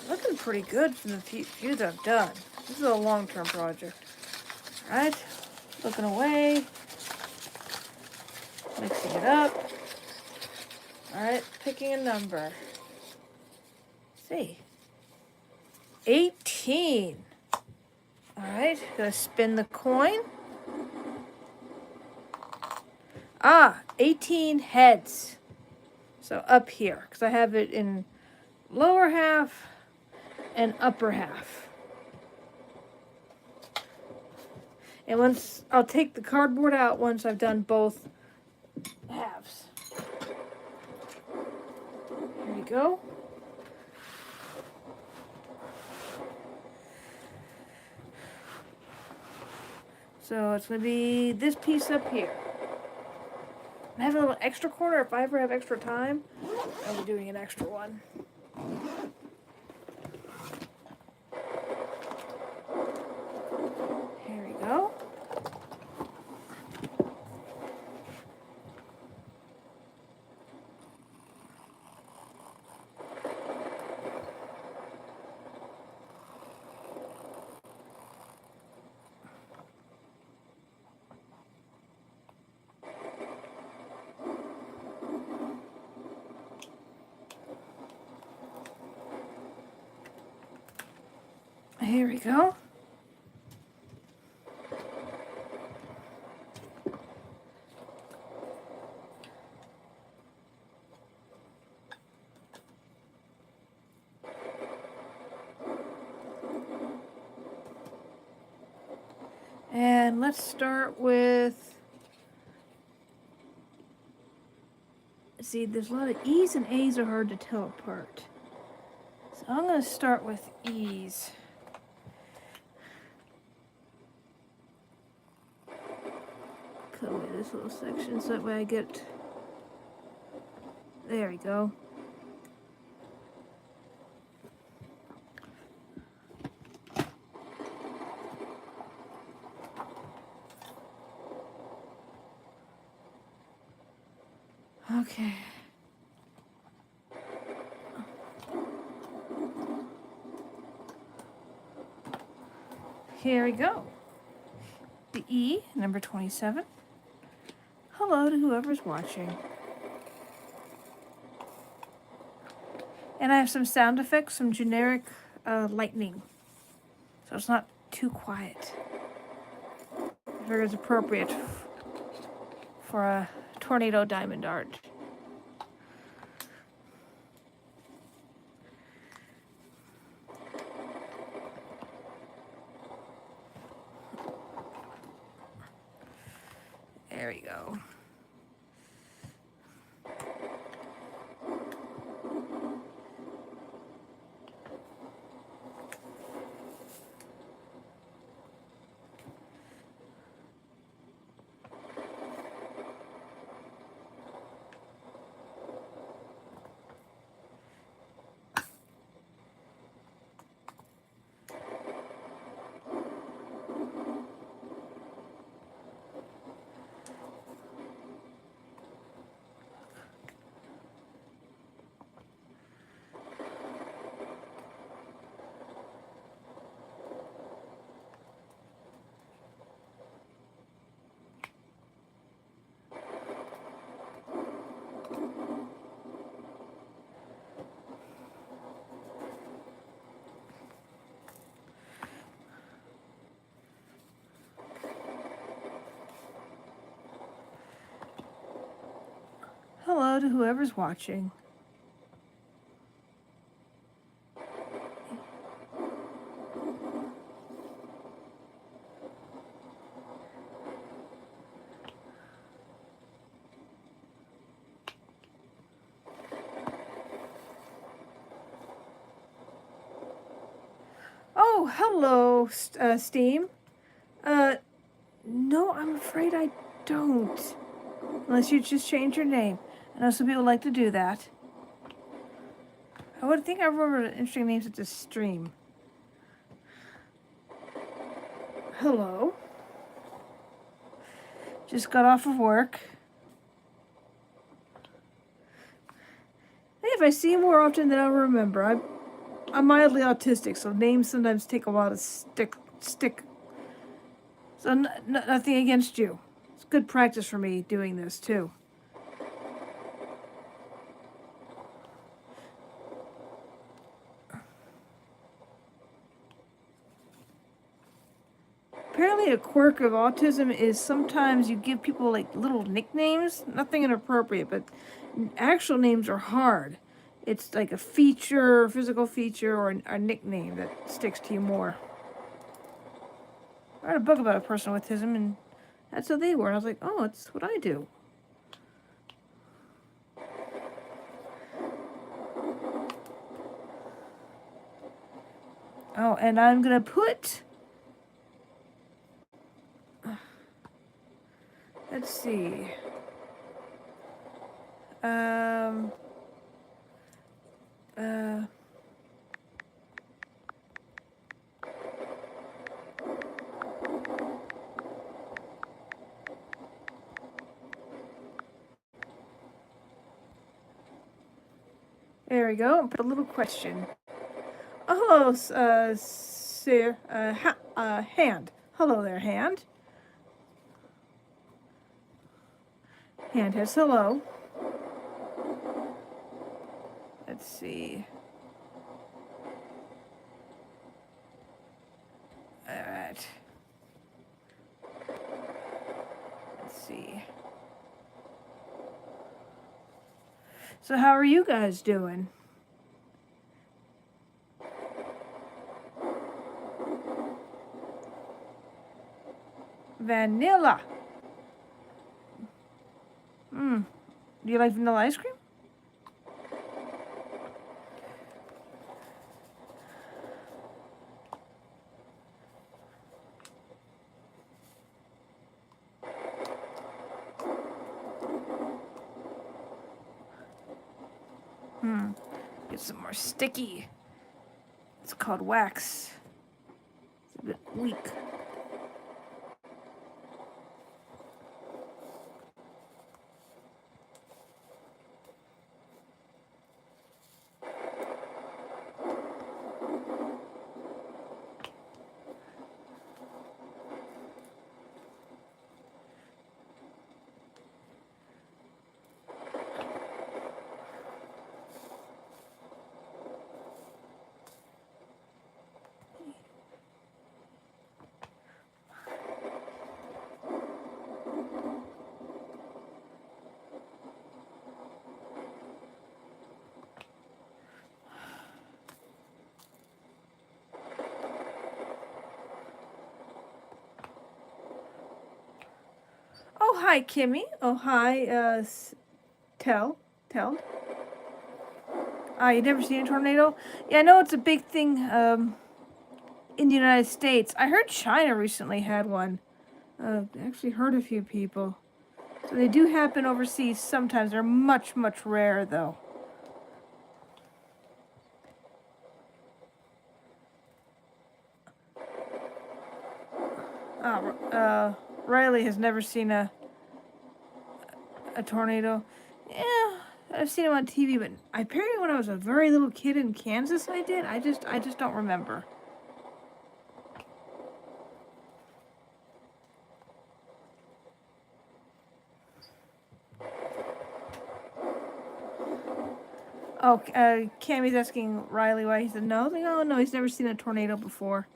looking pretty good from the few that I've done. This is a long-term project. Alright, looking away. Mixing it up. Alright, picking a number. Let's see. 18. Alright, gonna spin the coin. 18 heads. So up here, because I have it in lower half and upper half. And once I'll take the cardboard out once I've done both halves. Here we go. So it's going to be this piece up here. I have a little extra corner. If I ever have extra time, I'll be doing an extra one. Here we go. Here we go. And let's start with, see, there's a lot of E's and A's are hard to tell apart. So I'm going to start with E's. Cut away this little section so that way I get, there we go. Okay. Here we go. The E, number 27. Hello to whoever's watching. And I have some sound effects, some generic lightning. So it's not too quiet. I figure it's appropriate for a tornado diamond art. There we go. Hello to whoever's watching. Oh, hello, Steam. No, I'm afraid I don't. Unless you just change your name. I know some people like to do that. I would think I remember interesting names at this stream. Hello. Just got off of work. Hey, if I see you more often than I'll remember, I'm mildly autistic, so names sometimes take a while to stick. So nothing against you. It's good practice for me doing this too. Apparently a quirk of autism is sometimes you give people like little nicknames, nothing inappropriate, but actual names are hard. It's like a feature, physical feature, or a nickname that sticks to you more. I read a book about a person with autism, and that's how they were. And I was like, oh, it's what I do. Oh, and I'm gonna put... Let's see. There we go. Put a little question. Oh, hello, sir. Hand. Hello there, Hand. Hand has hello. Let's see. Alright. Let's see. So how are you guys doing? Vanilla. Do you like vanilla ice cream? Get some more sticky. It's called wax. It's a bit weak. Oh, hi, Kimmy. Oh, hi, Tell. You never seen a tornado? Yeah, I know it's a big thing, in the United States. I heard China recently had one. Actually heard a few people. So they do happen overseas sometimes. They're much, much rarer, though. Riley has never seen a tornado. Yeah, I've seen them on TV, but apparently when I was a very little kid in Kansas, I did. I just don't remember. Oh, Cammy's asking Riley why. He said no. I was like, oh no, he's never seen a tornado before.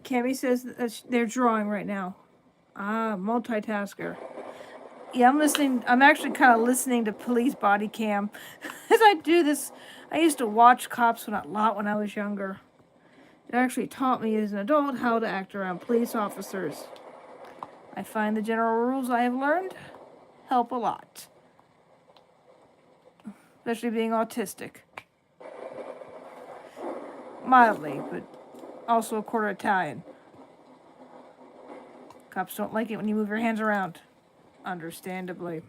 Cammy says that they're drawing right now. Multitasker. Yeah, I'm listening. I'm actually kind of listening to police body cam. As I do this, I used to watch cops a lot when I was younger. It actually taught me as an adult how to act around police officers. I find the general rules I have learned help a lot. Especially being autistic. Mildly, but also a quarter Italian. Cops don't like it when you move your hands around. Understandably.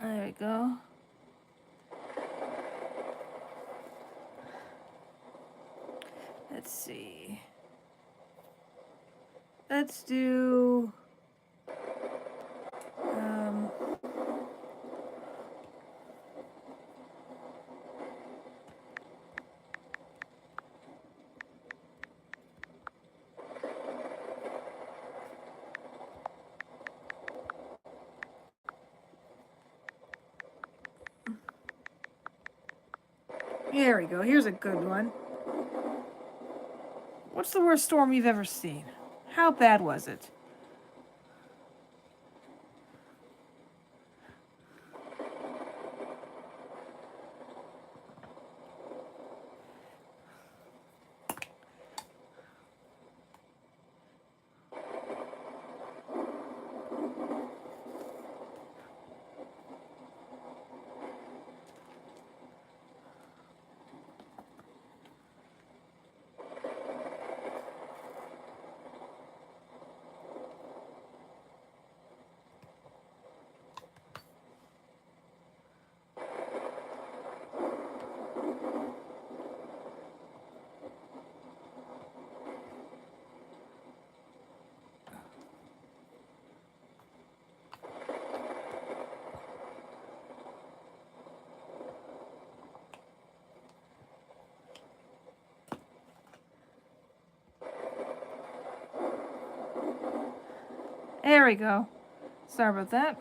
There we go. Let's see. Let's do... Here we go. Here's a good one. What's the worst storm you've ever seen? How bad was it? There we go. Sorry about that.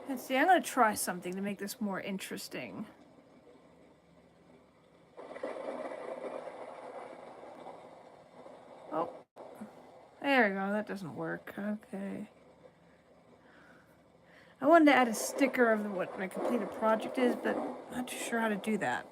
Let's see, I'm going to try something to make this more interesting. Oh, there we go. That doesn't work. Okay. I wanted to add a sticker of what my completed project is, but I'm not too sure how to do that.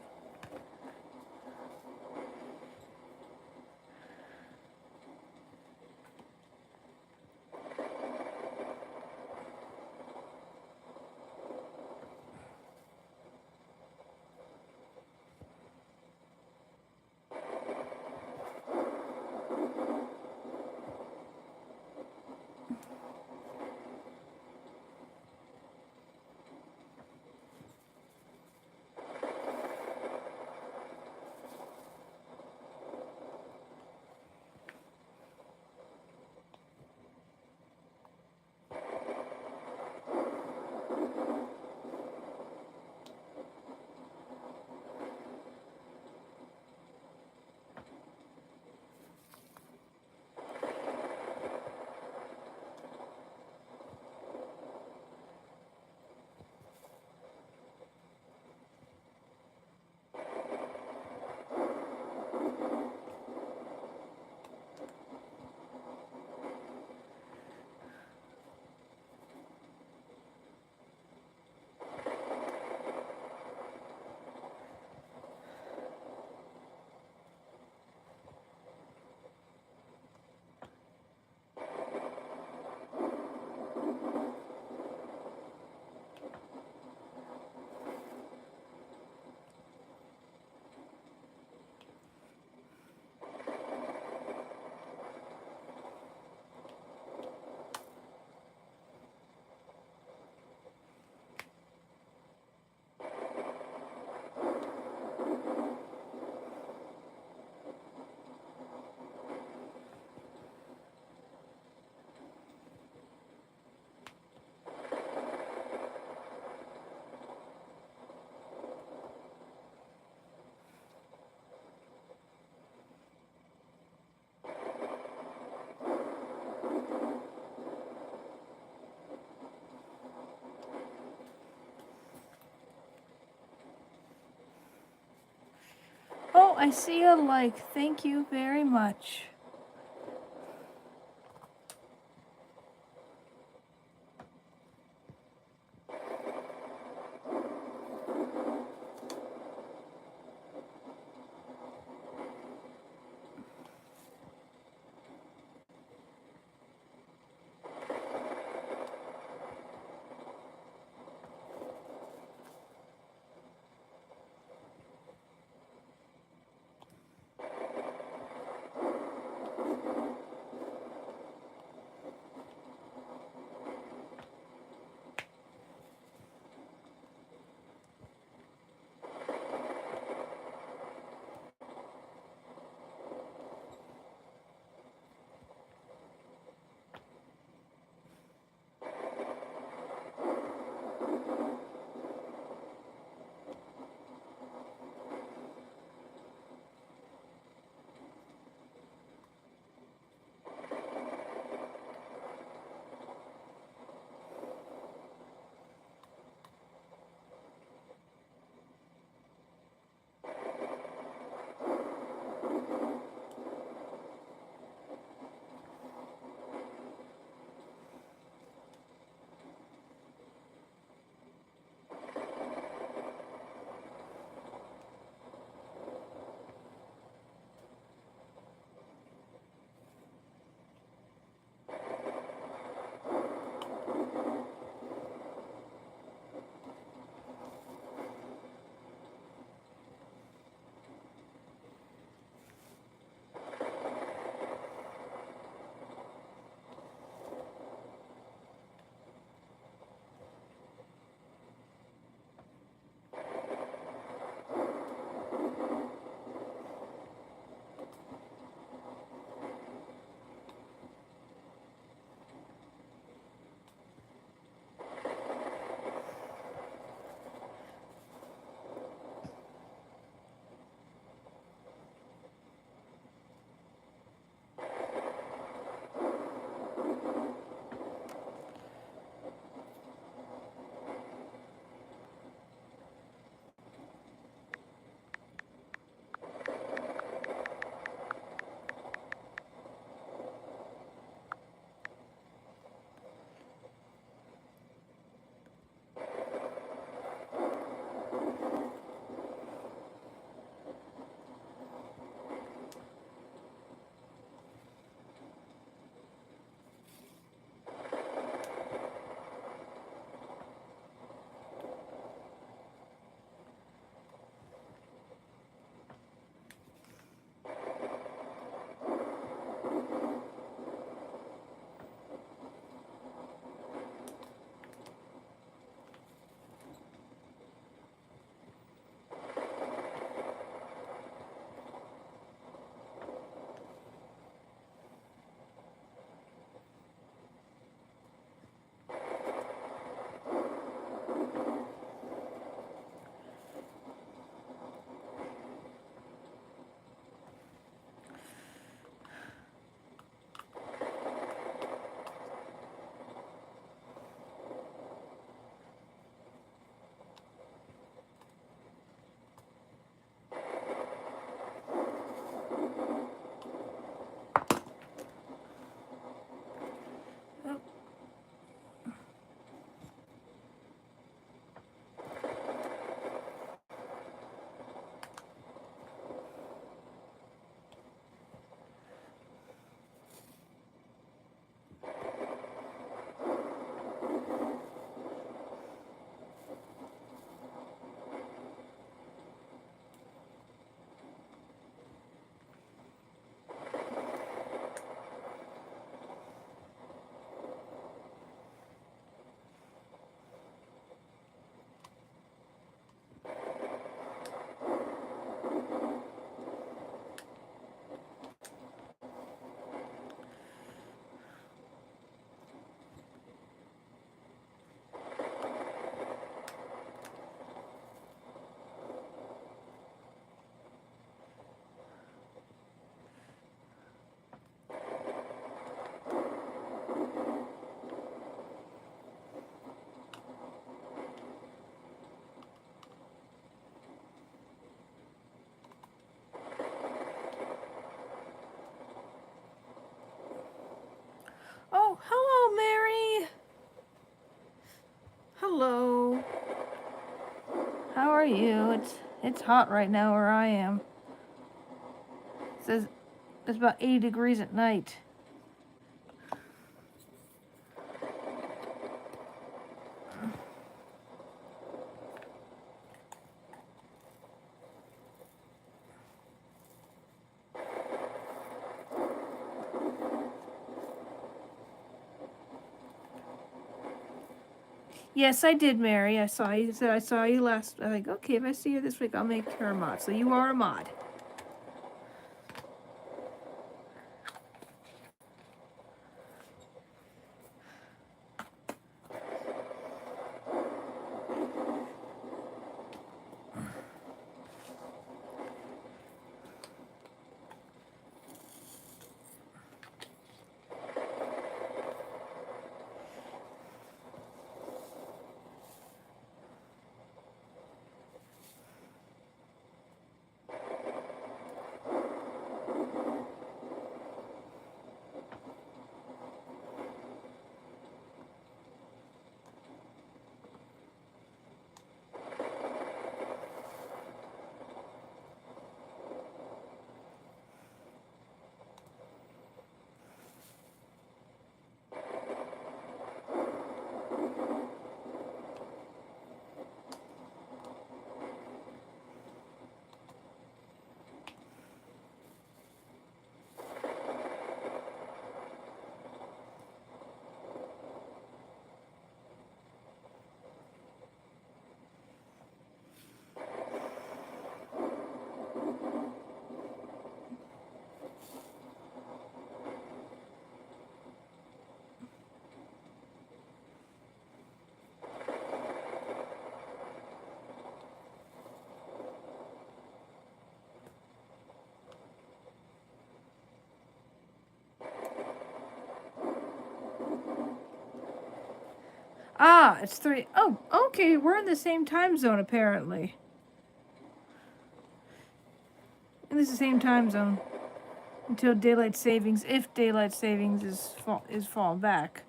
Oh, I see a like. Thank you very much. How are you? It's hot right now where I am. It says it's about 80 degrees at night. Yes, I did, Mary. I saw you. Said I saw you last. I like, okay, if I see you this week, I'll make her a mod. So you are a mod. Ah, it's 3. Oh, okay. We're in the same time zone apparently. In the same time zone until daylight savings, if daylight savings is fall back.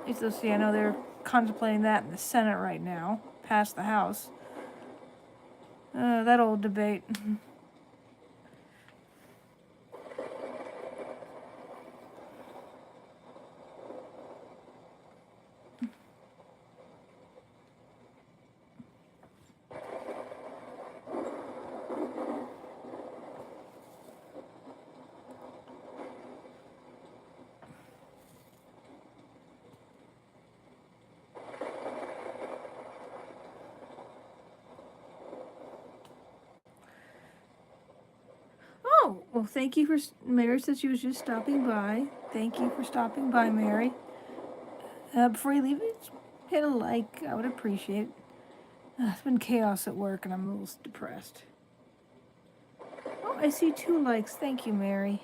See, I know they're contemplating that in the Senate right now, past the House. That old debate. Oh, well, thank you for. Mary said she was just stopping by. Thank you for stopping by, Mary. Before you leave, hit a like. I would appreciate it. It's been chaos at work and I'm a little depressed. Oh, I see 2 likes. Thank you, Mary.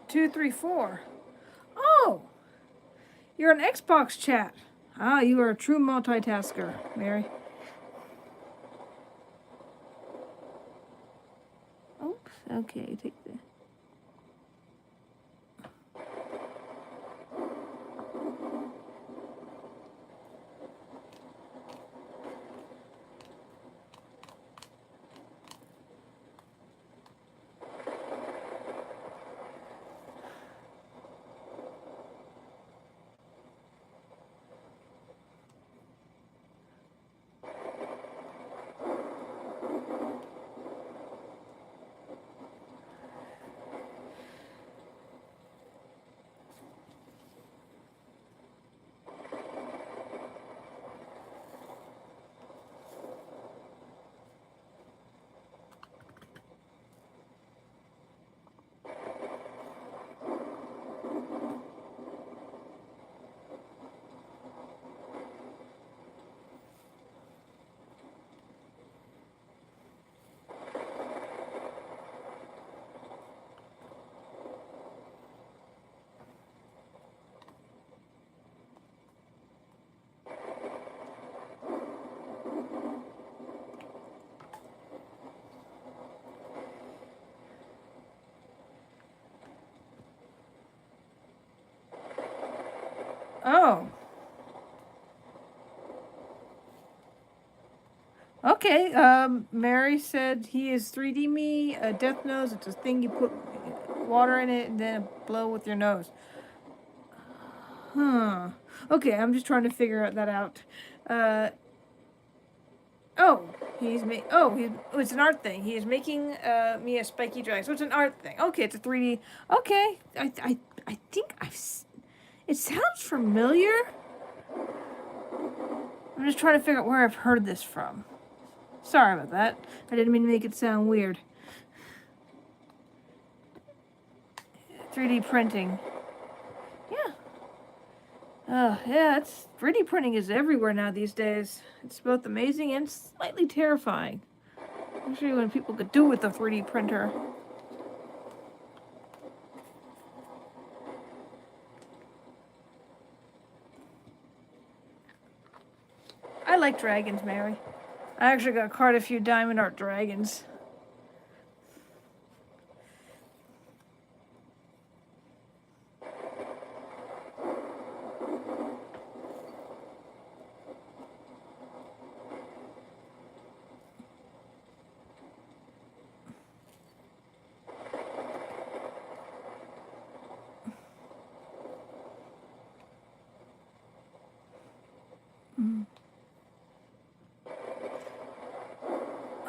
Two, three, four. Oh, you're an Xbox chat. Ah, you are a true multitasker, Mary. Oops. Okay, take the. Oh. Okay, Mary said he is 3D me, a death nose. It's a thing you put water in it and then blow with your nose. Huh. Okay, I'm just trying to figure that out. Oh, it's an art thing. He is making me a spiky dragon. So it's an art thing. Okay, it's a 3D. Okay, I think it sounds familiar. I'm just trying to figure out where I've heard this from. Sorry about that. I didn't mean to make it sound weird. 3D printing. Yeah. Yeah, 3D printing is everywhere now these days. It's both amazing and slightly terrifying. Especially when people could do with a 3D printer. I like dragons, Mary. I actually got quite a few diamond art dragons.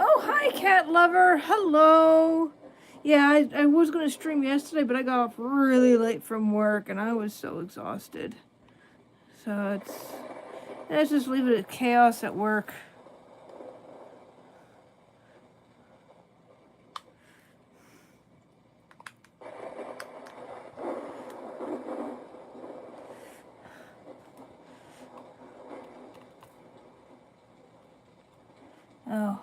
Oh, hi, cat lover. Hello. Yeah, I was going to stream yesterday, but I got off really late from work, and I was so exhausted. So let's just leave it at chaos at work. Oh.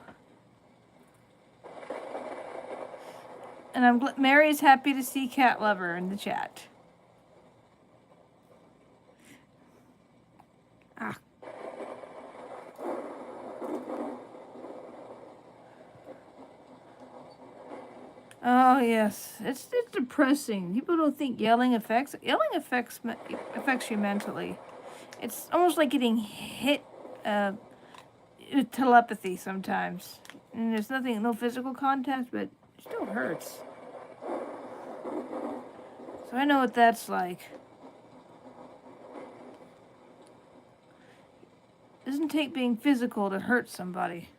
And Mary's happy to see cat lover in the chat. Ah. Oh yes, it's depressing. People don't think yelling affects you mentally. It's almost like getting hit with telepathy sometimes. And there's no physical contact, but it still hurts. So I know what that's like. It doesn't take being physical to hurt somebody.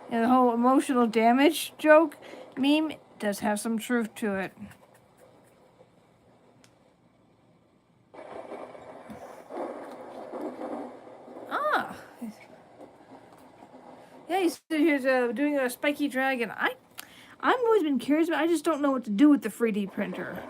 And the whole emotional damage joke meme does have some truth to it. Ah. Yeah, he's doing a spiky dragon. I've always been curious, but I just don't know what to do with the 3D printer.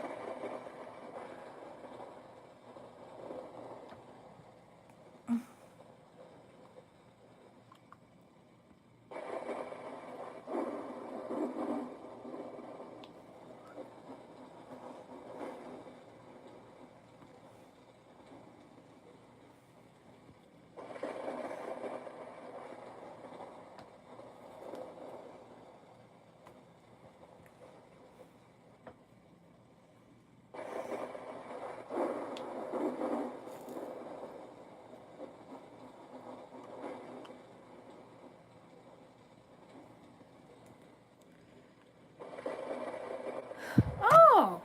Oh,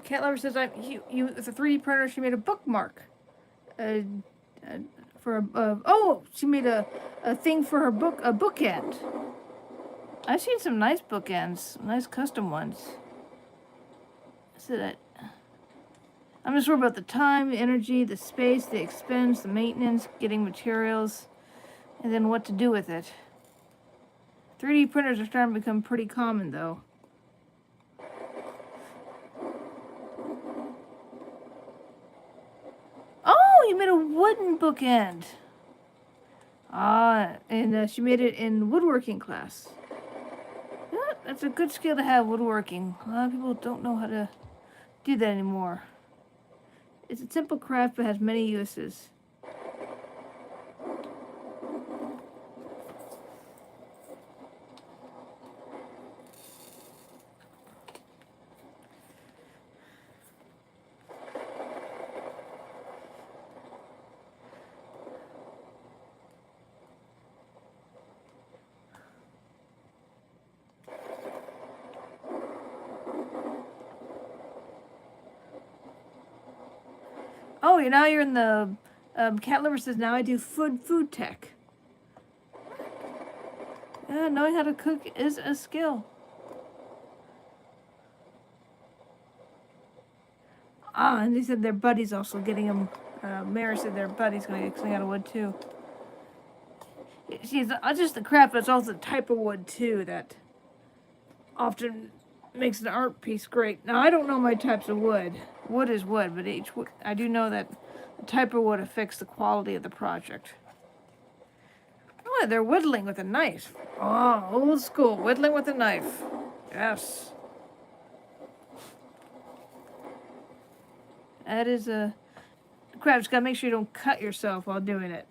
Cat Lover says with a 3D printer. She made a bookmark. She made a thing for her book, a bookend. I've seen some nice bookends, nice custom ones. So that I'm just worried about the time, the energy, the space, the expense, the maintenance, getting materials, and then what to do with it. 3D printers are starting to become pretty common, though. Oh, you made a wooden bookend. And she made it in woodworking class. Yeah, that's a good skill to have, woodworking. A lot of people don't know how to do that anymore. It's a simple craft but has many uses. Oh, now you're in the. Cat Liver says now I do food tech. Yeah, knowing how to cook is a skill. Ah, and they said their buddy's also getting them. Mary said their buddy's going to get something out of wood too. She's not just the craft, but it's also the type of wood too that often makes an art piece great. Now I don't know my types of wood. Wood is wood, but I do know that the type of wood affects the quality of the project. Oh, they're whittling with a knife. Oh, old school, whittling with a knife. Yes. That is a craft. Just gotta make sure you don't cut yourself while doing it.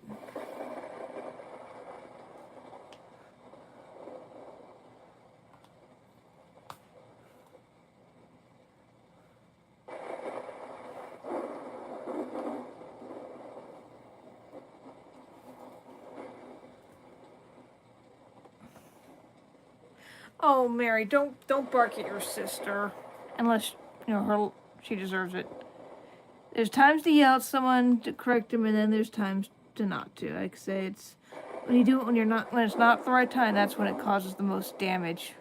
Oh, Mary, don't bark at your sister, unless she deserves it. There's times to yell at someone to correct them, and then there's times to not to. Like I say, it's when you do it when it's not the right time. That's when it causes the most damage.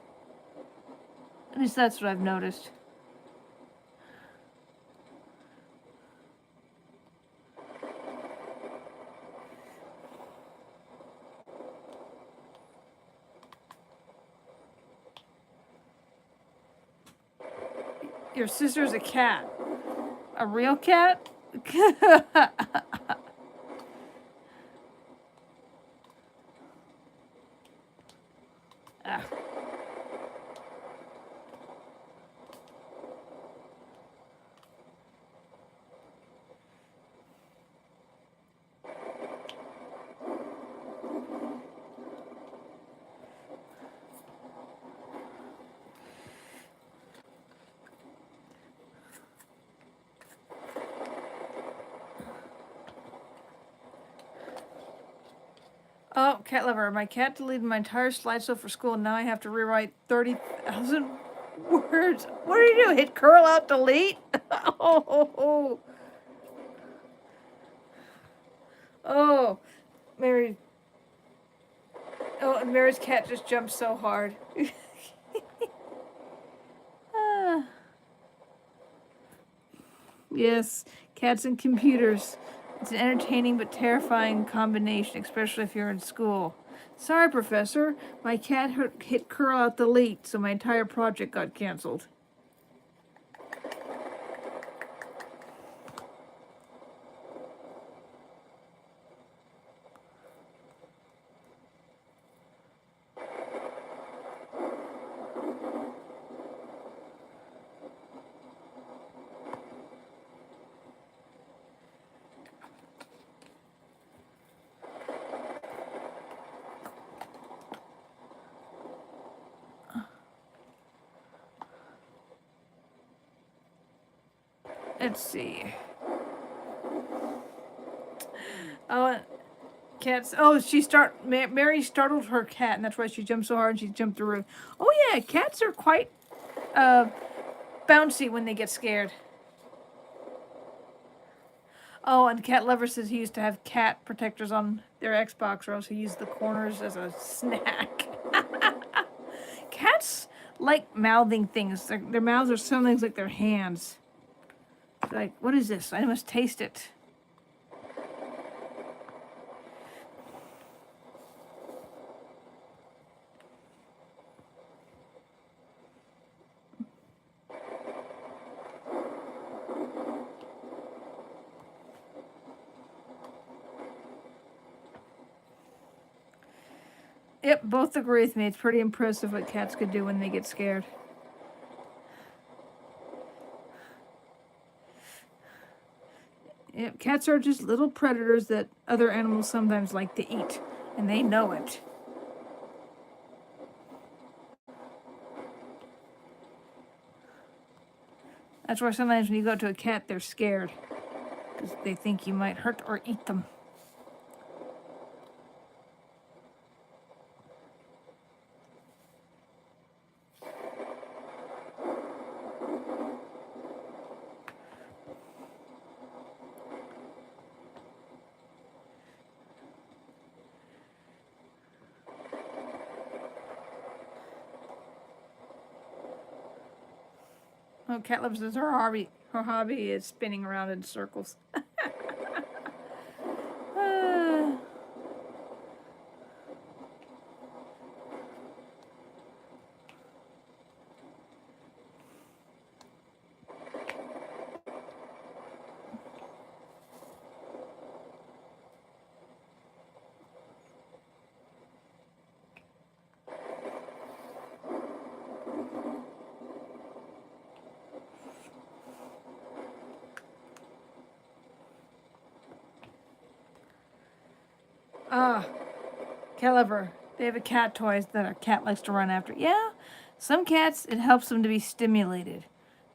At least that's what I've noticed. Your sister's a cat. A real cat? Ah. Oh, cat lover. My cat deleted my entire slideshow for school. Now I have to rewrite 30,000 words. What do you do? Hit curl out delete? Oh, oh, Mary. Oh, and Mary's cat just jumped so hard. Ah. Yes, cats and computers. It's an entertaining but terrifying combination, especially if you're in school. Sorry, Professor. My cat hit curl out delete, so my entire project got canceled. Let's see. Oh, cats. Oh, Mary startled her cat, and that's why she jumped so hard and she jumped the roof. Oh yeah, cats are quite bouncy when they get scared. Oh, and Cat Lover says he used to have cat protectors on their Xbox, or else he used the corners as a snack. Cats like mouthing things. Their mouths are some things like their hands. Like, what is this? I must taste it. Yep, both agree with me. It's pretty impressive what cats could do when they get scared. Yep, cats are just little predators that other animals sometimes like to eat, and they know it. That's why sometimes when you go to a cat, they're scared, because they think you might hurt or eat them. Oh, cat lover says her hobby. Her hobby is spinning around in circles. Cat lover. They have a cat toys that a cat likes to run after. Yeah, some cats, it helps them to be stimulated.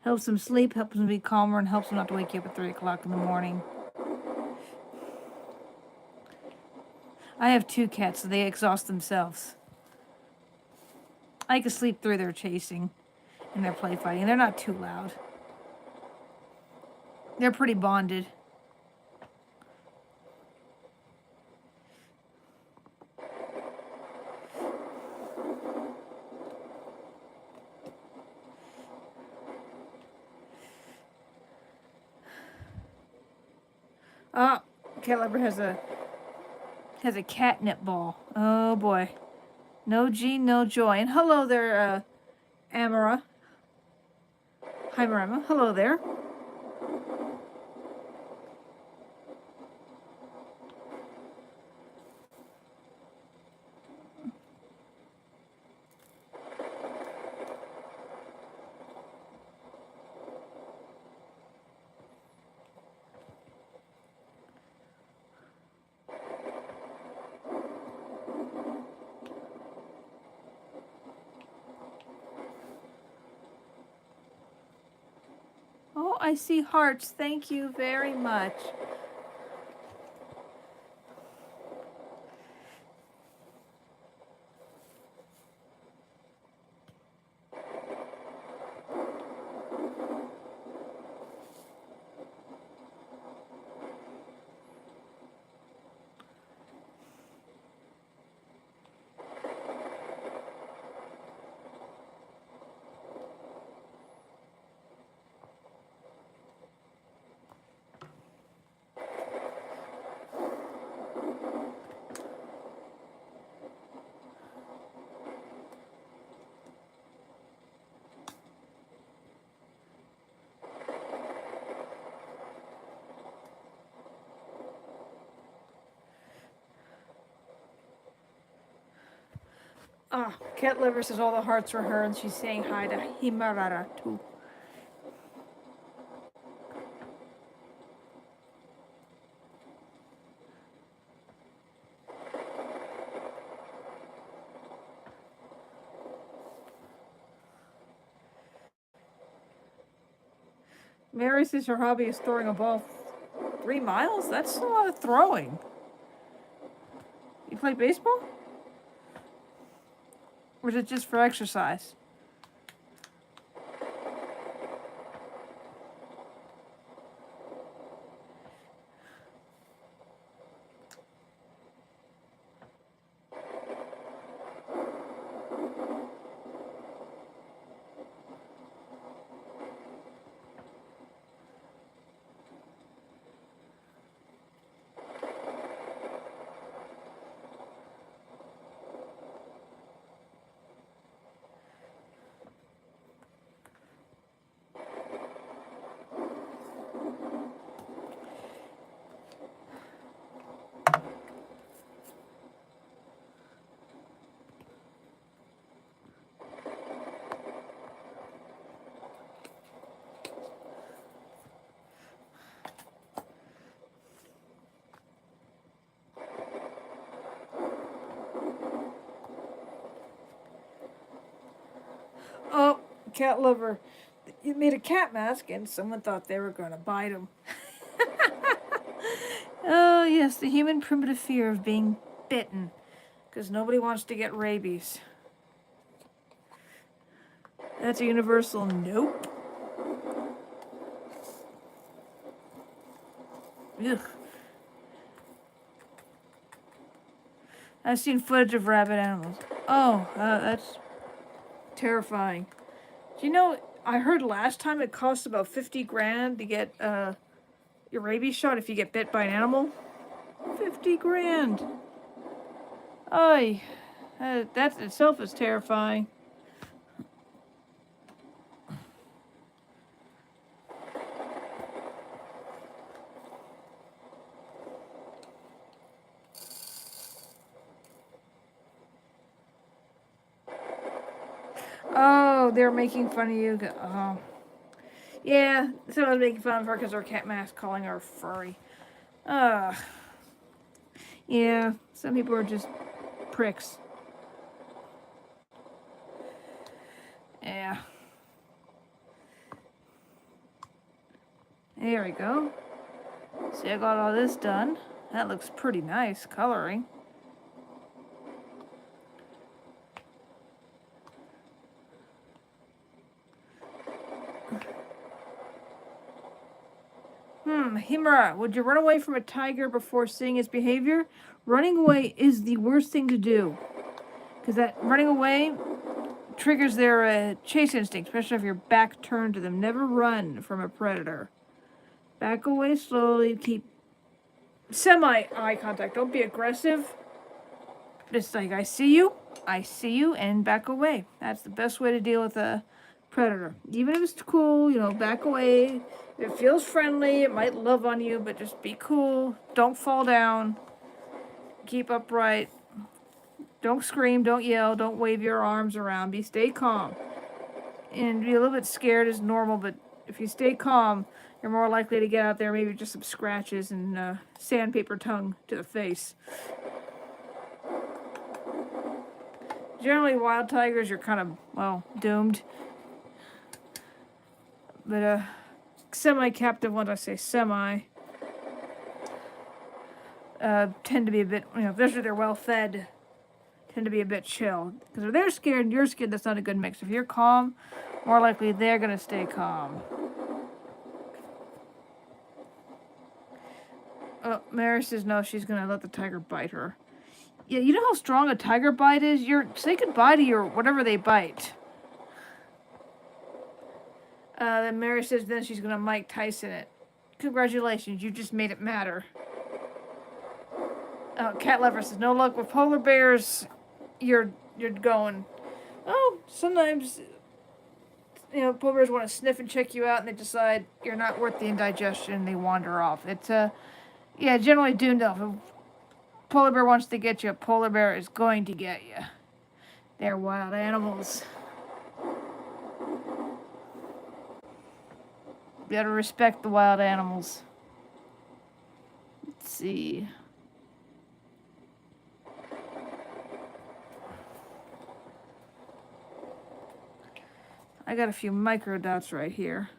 Helps them sleep, helps them be calmer, and helps them not to wake you up at 3 o'clock in the morning. I have 2 cats, so they exhaust themselves. I can sleep through their chasing and their play fighting. They're not too loud. They're pretty bonded. Oh, cat lover has a catnip ball. Oh boy. No Gene, no joy. And hello there, Amara. Hi, Marema. Hello there. Oh, I see hearts. Thank you very much. Ah, cat liver says all the hearts were her, and she's saying hi to Himarara too. Mary says her hobby is throwing a ball 3 miles? That's a lot of throwing. You play baseball? Or is it just for exercise? Oh, cat lover. You made a cat mask and someone thought they were going to bite him. Oh, yes, the human primitive fear of being bitten. Because nobody wants to get rabies. That's a universal nope. Ugh. I've seen footage of rabid animals. Oh, that's terrifying. Do you know, I heard last time it costs about 50 grand to get your rabies shot if you get bit by an animal. 50 grand. Ay, that itself is terrifying. Oh, they're making fun of you. Oh. Yeah, someone's making fun of her because her cat mask calling her furry. Yeah, some people are just pricks. Yeah. There we go. See, I got all this done. That looks pretty nice, coloring. Himura, would you run away from a tiger before seeing its behavior? Running away is the worst thing to do. Because that running away triggers their chase instinct, especially if your back turned to them. Never run from a predator. Back away slowly, keep semi-eye contact. Don't be aggressive. Just like, I see you, and back away. That's the best way to deal with a predator. Even if it's cool, you know, back away. If it feels friendly, it might love on you, but just be cool. Don't fall down. Keep upright. Don't scream, don't yell, don't wave your arms around. Stay calm. And be a little bit scared is normal, but if you stay calm, you're more likely to get out there, maybe just some scratches and sandpaper tongue to the face. Generally, wild tigers, you're kind of, well, doomed. But, semi-captive ones, I say semi, tend to be a bit, you know, especially if they're well-fed, tend to be a bit chill. Because if they're scared and you're scared, that's not a good mix. If you're calm, more likely they're going to stay calm. Oh, Mary says no, she's going to let the tiger bite her. Yeah, you know how strong a tiger bite is? Say goodbye to your whatever they bite. Then Mary says then she's going to Mike Tyson it. Congratulations, you just made it matter. Cat Lover says no luck with polar bears. You're going. Oh, sometimes, you know, polar bears want to sniff and check you out, and they decide you're not worth the indigestion, and they wander off. It's yeah, generally doomed off. If polar bear wants to get you, a polar bear is going to get you. They're wild animals. You gotta respect the wild animals. Let's see. I got a few micro dots right here.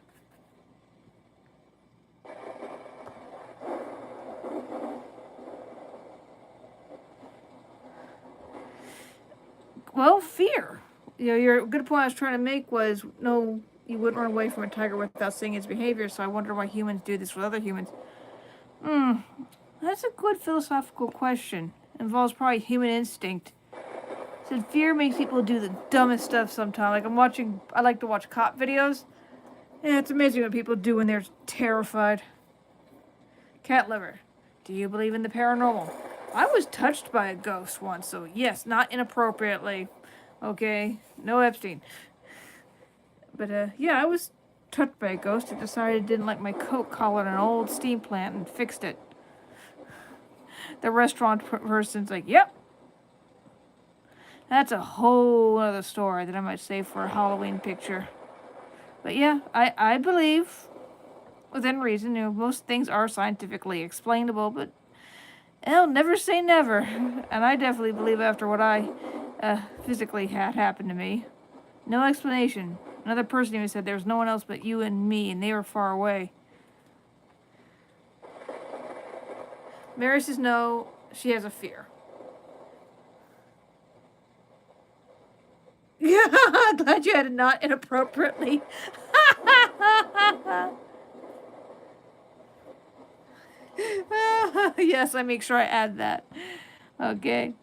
Well, fear. You know, your good point I was trying to make was, no, you wouldn't run away from a tiger without seeing its behavior, so I wonder why humans do this with other humans. That's a good philosophical question. It involves probably human instinct. So fear makes people do the dumbest stuff sometimes. Like I like to watch cop videos. Yeah, it's amazing what people do when they're terrified. Cat Liver, do you believe in the paranormal? I was touched by a ghost once, so yes, not inappropriately. Okay, no Epstein. But yeah, I was touched by a ghost that decided it didn't like my coat collar in an old steam plant and fixed it. The restaurant person's like, yep. That's a whole other story that I might save for a Halloween picture. But yeah, I believe, within reason, you know, most things are scientifically explainable, but I'll never say never. And I definitely believe after what I physically had happen to me. No explanation. Another person even said there was no one else but you and me, and they were far away. Mary says no, she has a fear. Yeah, glad you had it not inappropriately. Yes, I make sure I add that. Okay.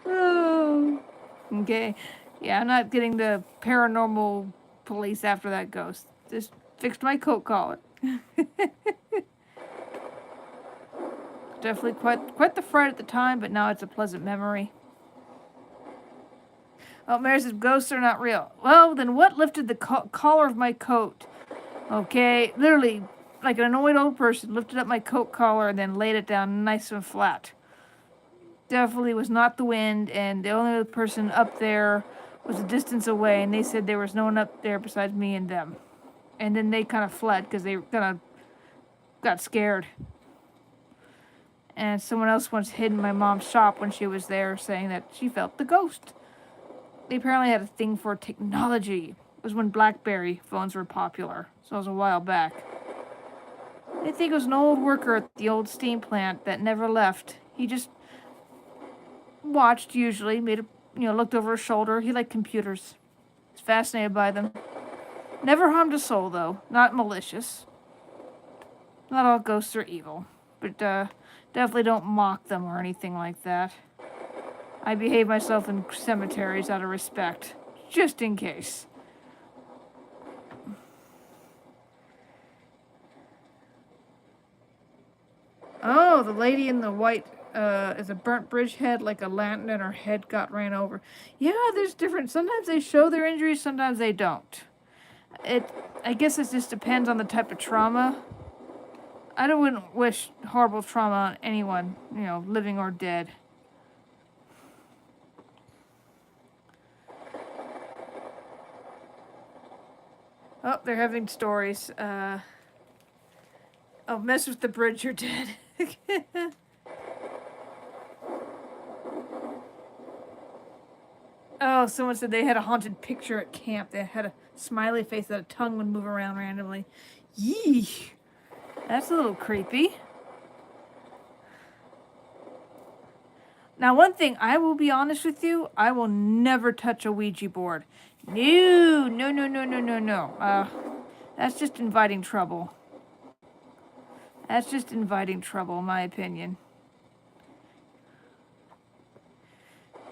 Oh. Okay. Yeah, I'm not getting the paranormal police after that ghost. Just fixed my coat collar. Definitely quite the fright at the time, but now it's a pleasant memory. Oh, Mary says ghosts are not real. Well, then what lifted the collar of my coat? Okay, literally, like an annoyed old person, lifted up my coat collar and then laid it down nice and flat. Definitely was not the wind, and the only other person up there was a distance away, and they said there was no one up there besides me and them. And then they kind of fled because they kind of got scared. And someone else once hid in my mom's shop when she was there, saying that she felt the ghost. They apparently had a thing for technology. It was when BlackBerry phones were popular, so it was a while back. They think it was an old worker at the old steam plant that never left. He just watched, usually, looked over his shoulder. He liked computers. He's fascinated by them. Never harmed a soul, though. Not malicious. Not all ghosts are evil. But definitely don't mock them or anything like that. I behave myself in cemeteries out of respect. Just in case. Oh, the lady in the white is a burnt bridge head, like a lantern, and her head got ran over. Yeah, there's different. Sometimes they show their injuries, sometimes they don't. I guess it just depends on the type of trauma. I wouldn't wish horrible trauma on anyone, living or dead. Oh, they're having stories. Oh, mess with the bridge, you're dead. Oh, someone said they had a haunted picture at camp. They had a smiley face that a tongue would move around randomly. Yee! That's a little creepy. Now, one thing, I will be honest with you, I will never touch a Ouija board. No. That's just inviting trouble. That's just inviting trouble, in my opinion.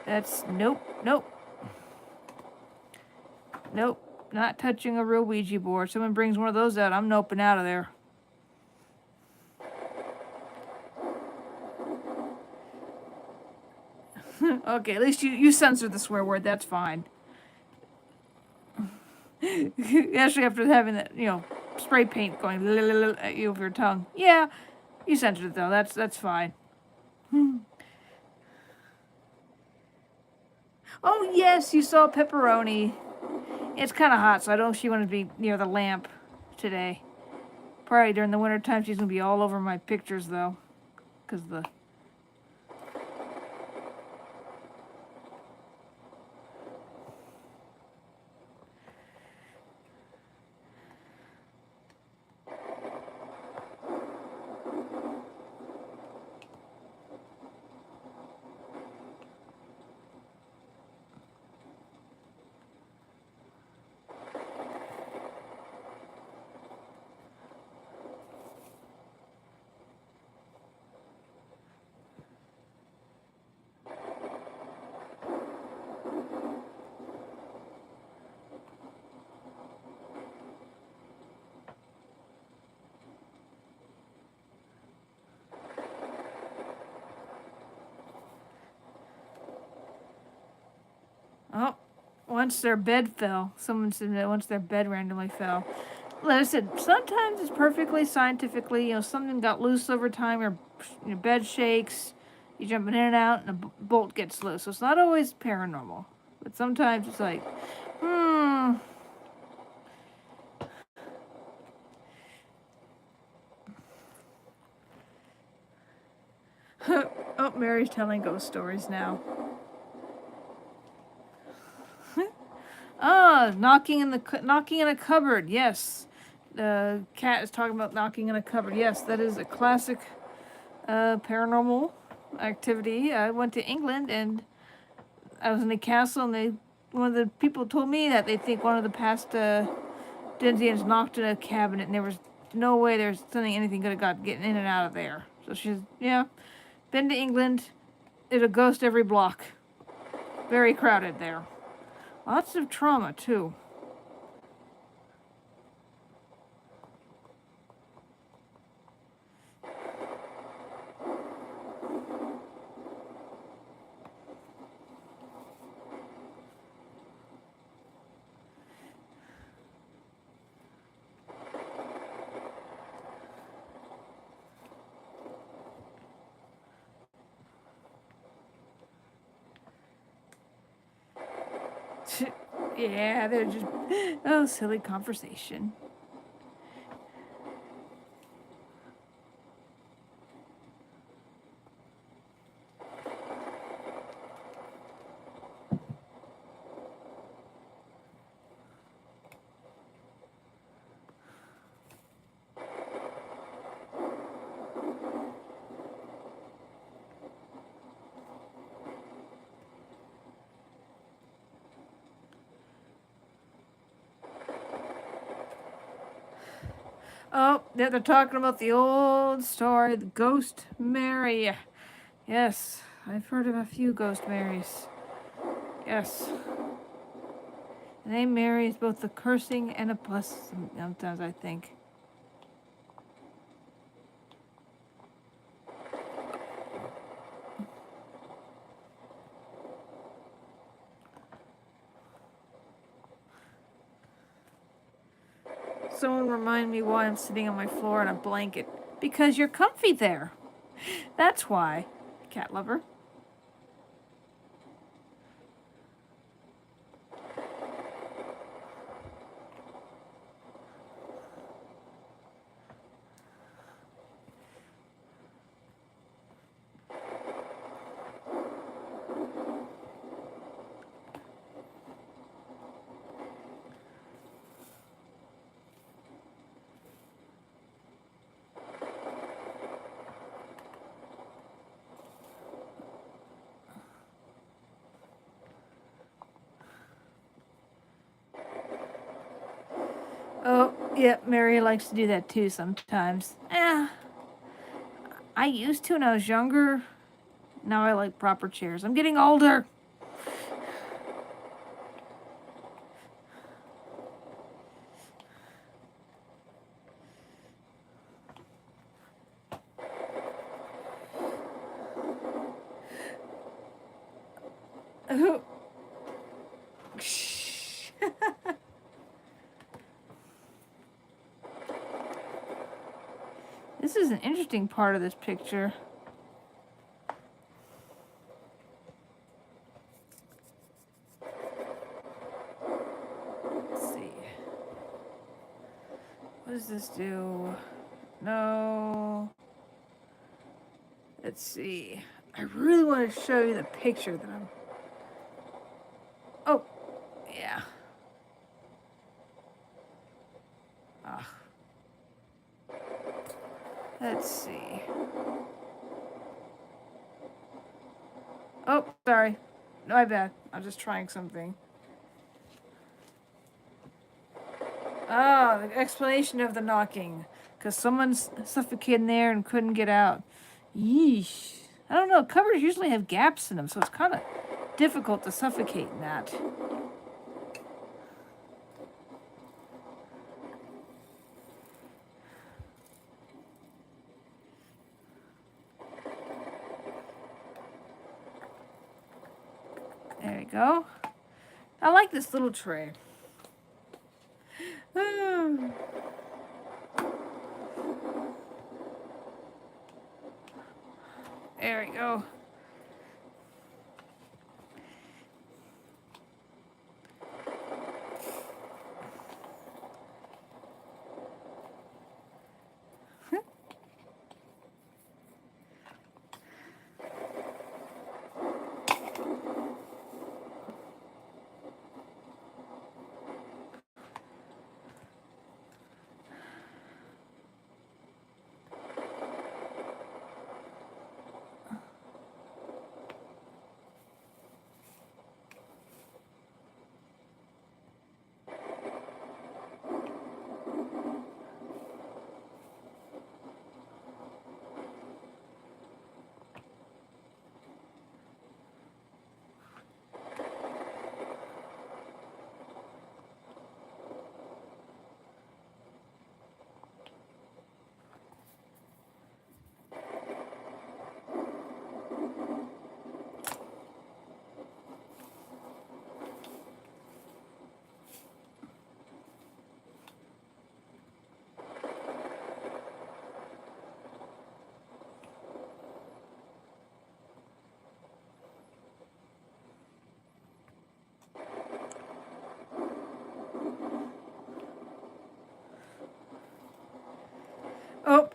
That's nope. Not touching a real Ouija board. Someone brings one of those out, I'm noping out of there. Okay, at least you censored the swear word. That's fine. Especially after having that, spray paint going at you with your tongue. Yeah, you censored it though. That's fine. Oh yes, you saw pepperoni. It's kind of hot, so I don't think she wanted to be near the lamp today. Probably during the winter time, she's gonna be all over my pictures though, because the. Oh, once their bed fell. Someone said that once their bed randomly fell. Like I said, sometimes it's perfectly scientifically, something got loose over time, your bed shakes, you're jumping in and out, and a bolt gets loose. So it's not always paranormal. But sometimes it's like, Oh, Mary's telling ghost stories now. Knocking in a cupboard. Yes, the cat is talking about knocking in a cupboard. Yes, that is a classic paranormal activity. I went to England and I was in a castle, and one of the people told me that they think one of the past Denzians knocked in a cabinet, and there was no way there's anything could have got getting in and out of there. So she's been to England. There's a ghost every block. Very crowded there. Lots of trauma, too. Yeah, they're just, oh, silly conversation. Oh, yeah, they're talking about the old story, the Ghost Mary. Yes, I've heard of a few Ghost Marys. Yes. The name Mary is both a cursing and a blessing sometimes, I think. Someone remind me why I'm sitting on my floor in a blanket. Because you're comfy there. That's why, cat lover. Oh, yeah, Mary likes to do that too sometimes. I used to when I was younger. Now I like proper chairs. I'm getting older. This is an interesting part of this picture. Let's see. What does this do? No. Let's see. I really want to show you the picture that I'm... Oh, yeah. Ah. Let's see. Oh, sorry. No, my bad. I'm just trying something. Ah, the explanation of the knocking. Because someone's suffocated in there and couldn't get out. Yeesh. I don't know. Covers usually have gaps in them, so it's kind of difficult to suffocate in that. There we go. I like this little tray. There we go.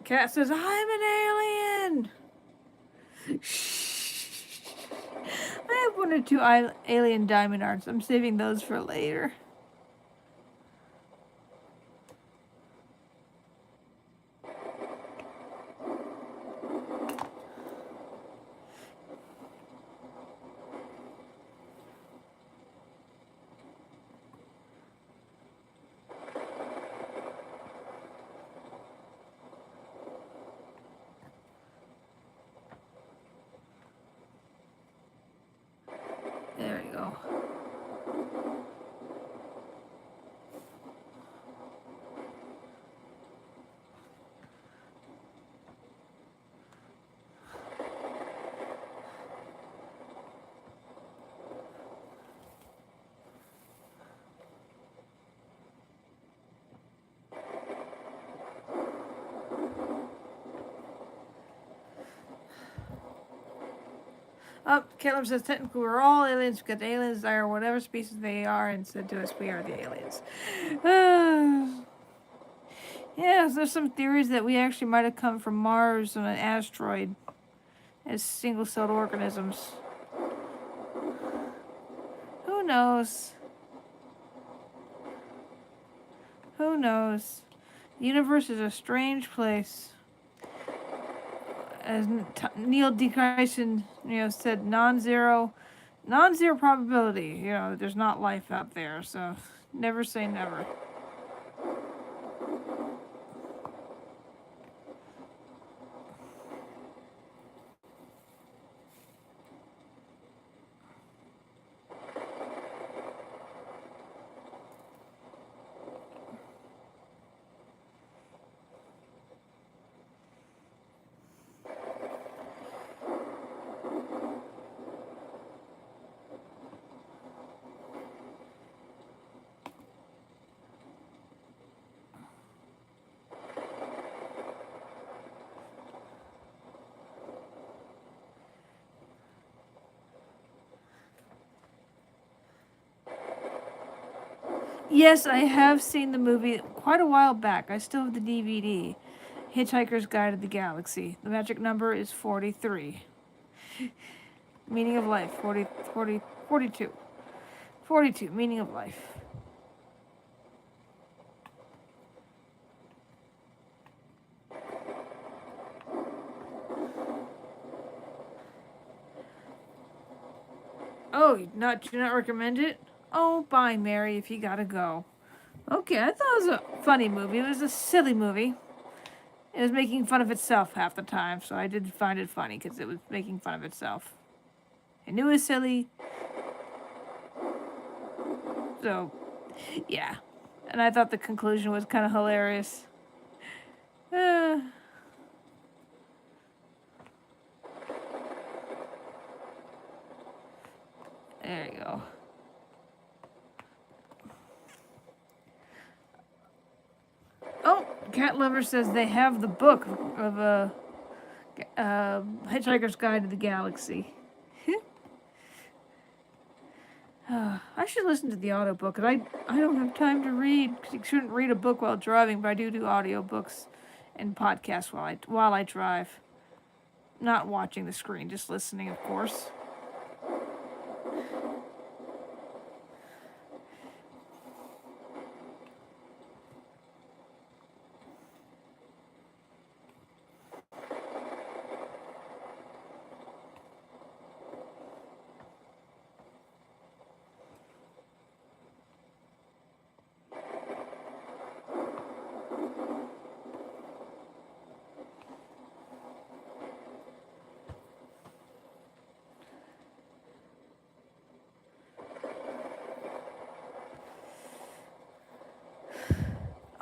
Cat says, I'm an alien! I have one or two alien diamond arts. I'm saving those for later. There we go. Oh, Caleb says technically we're all aliens because aliens are whatever species they are, and said to us we are the aliens. Yeah, there's some theories that we actually might have come from Mars on an asteroid as single-celled organisms. Who knows? Who knows? The universe is a strange place. As Neil deGrasse Tyson, said, non-zero probability. There's not life out there, so never say never. Yes, I have seen the movie quite a while back. I still have the DVD. Hitchhiker's Guide to the Galaxy. The magic number is 43. Meaning of life, 42. 42, meaning of life. Oh, do not recommend it? Oh, bye, Mary, if you gotta go. Okay, I thought it was a funny movie. It was a silly movie. It was making fun of itself half the time, so I did find it funny because it was making fun of itself. I knew it was silly. So, yeah. And I thought the conclusion was kind of hilarious. There you go. Oh, Cat Lover says they have the book of Hitchhiker's Guide to the Galaxy. I should listen to the audiobook, because I don't have time to read, because you shouldn't read a book while driving, but I do audiobooks and podcasts while I drive. Not watching the screen, just listening, of course.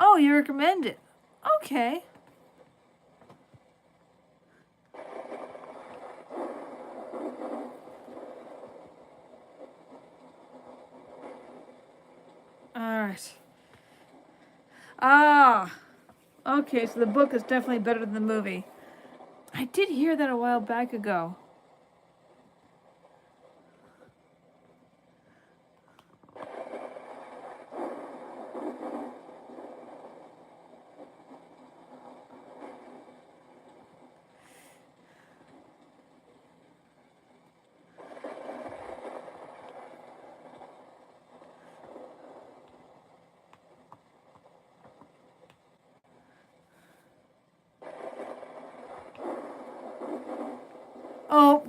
Oh, you recommend it? Okay. Alright. Ah. Okay, so the book is definitely better than the movie. I did hear that a while back ago.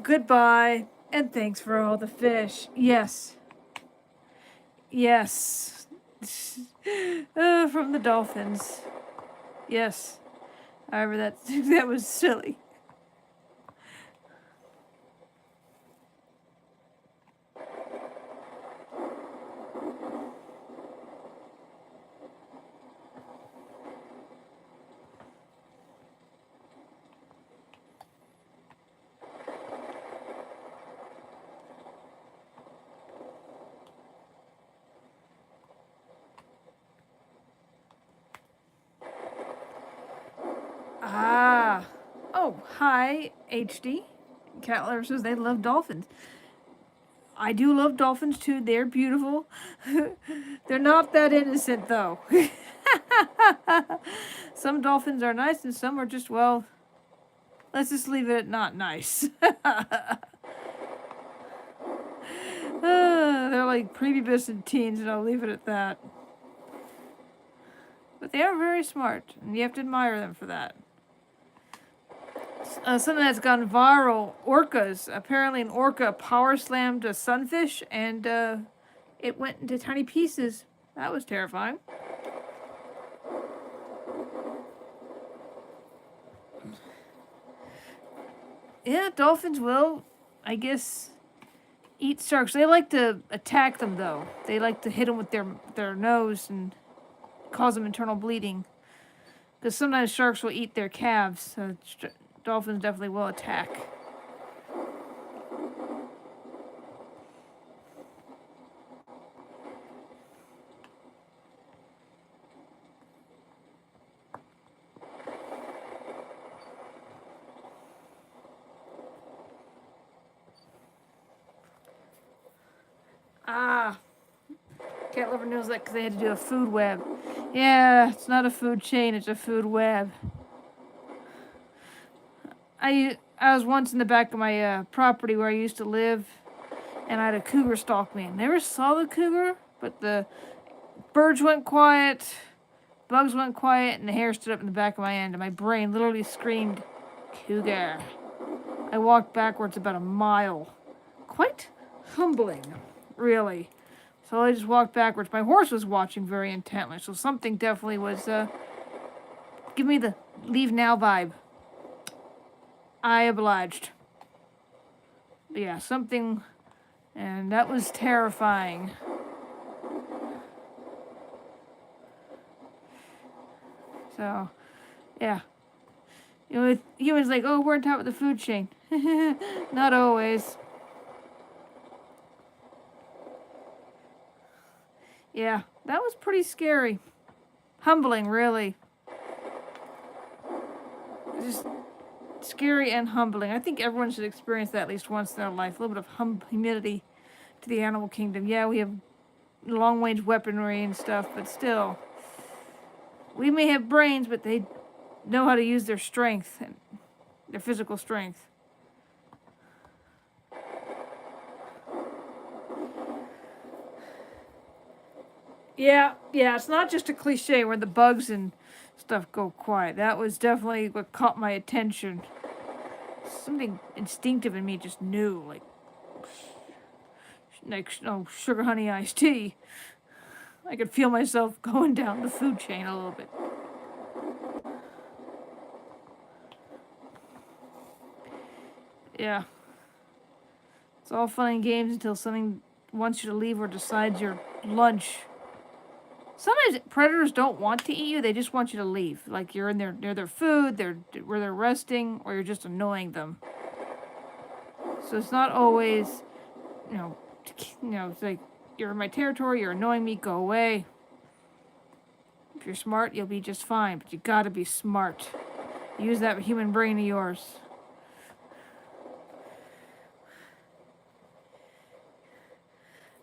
Goodbye, and thanks for all the fish. Yes. Yes. From the dolphins. Yes. However, that was silly. Ah. Oh, hi, HD. Cat lover says they love dolphins. I do love dolphins too. They're beautiful. They're not that innocent though. Some dolphins are nice and some are just, well, let's just leave it at not nice. They're like prepubescent teens, and I'll leave it at that. But they are very smart, and you have to admire them for that. Something that's gone viral, orcas. Apparently an orca power slammed a sunfish, and it went into tiny pieces. That was terrifying. Yeah, dolphins will, I guess, eat sharks. They like to attack them, though. They like to hit them with their nose and cause them internal bleeding. Because sometimes sharks will eat their calves. So dolphins definitely will attack. Ah, cat lover knows that because they had to do a food web. Yeah, it's not a food chain, it's a food web. I was once in the back of my property where I used to live, and I had a cougar stalk me. I never saw the cougar, but the birds went quiet, bugs went quiet, and the hair stood up in the back of my head, and my brain literally screamed, cougar. I walked backwards about a mile. Quite humbling, really. So I just walked backwards. My horse was watching very intently, so something definitely was, give me the leave now vibe. I obliged. But yeah, something, and that was terrifying. So, yeah. You know, humans like, oh, we're on top of the food chain. Not always. Yeah, that was pretty scary. Humbling, really. Just scary and humbling. I think everyone should experience that at least once in their life. A little bit of humility to the animal kingdom. Yeah, we have long-range weaponry and stuff, but still. We may have brains, but they know how to use their strength, and their physical strength. Yeah, it's not just a cliche where the bugs and stuff go quiet. That was definitely what caught my attention. Something instinctive in me just knew, like sugar honey iced tea. I could feel myself going down the food chain a little bit. Yeah. It's all fun and games until something wants you to leave or decides your lunch. Sometimes predators don't want to eat you, they just want you to leave. Like you're in near their food, where they're resting, or you're just annoying them. So it's not always, it's like, you're in my territory, you're annoying me, go away. If you're smart, you'll be just fine, but you gotta be smart. Use that human brain of yours.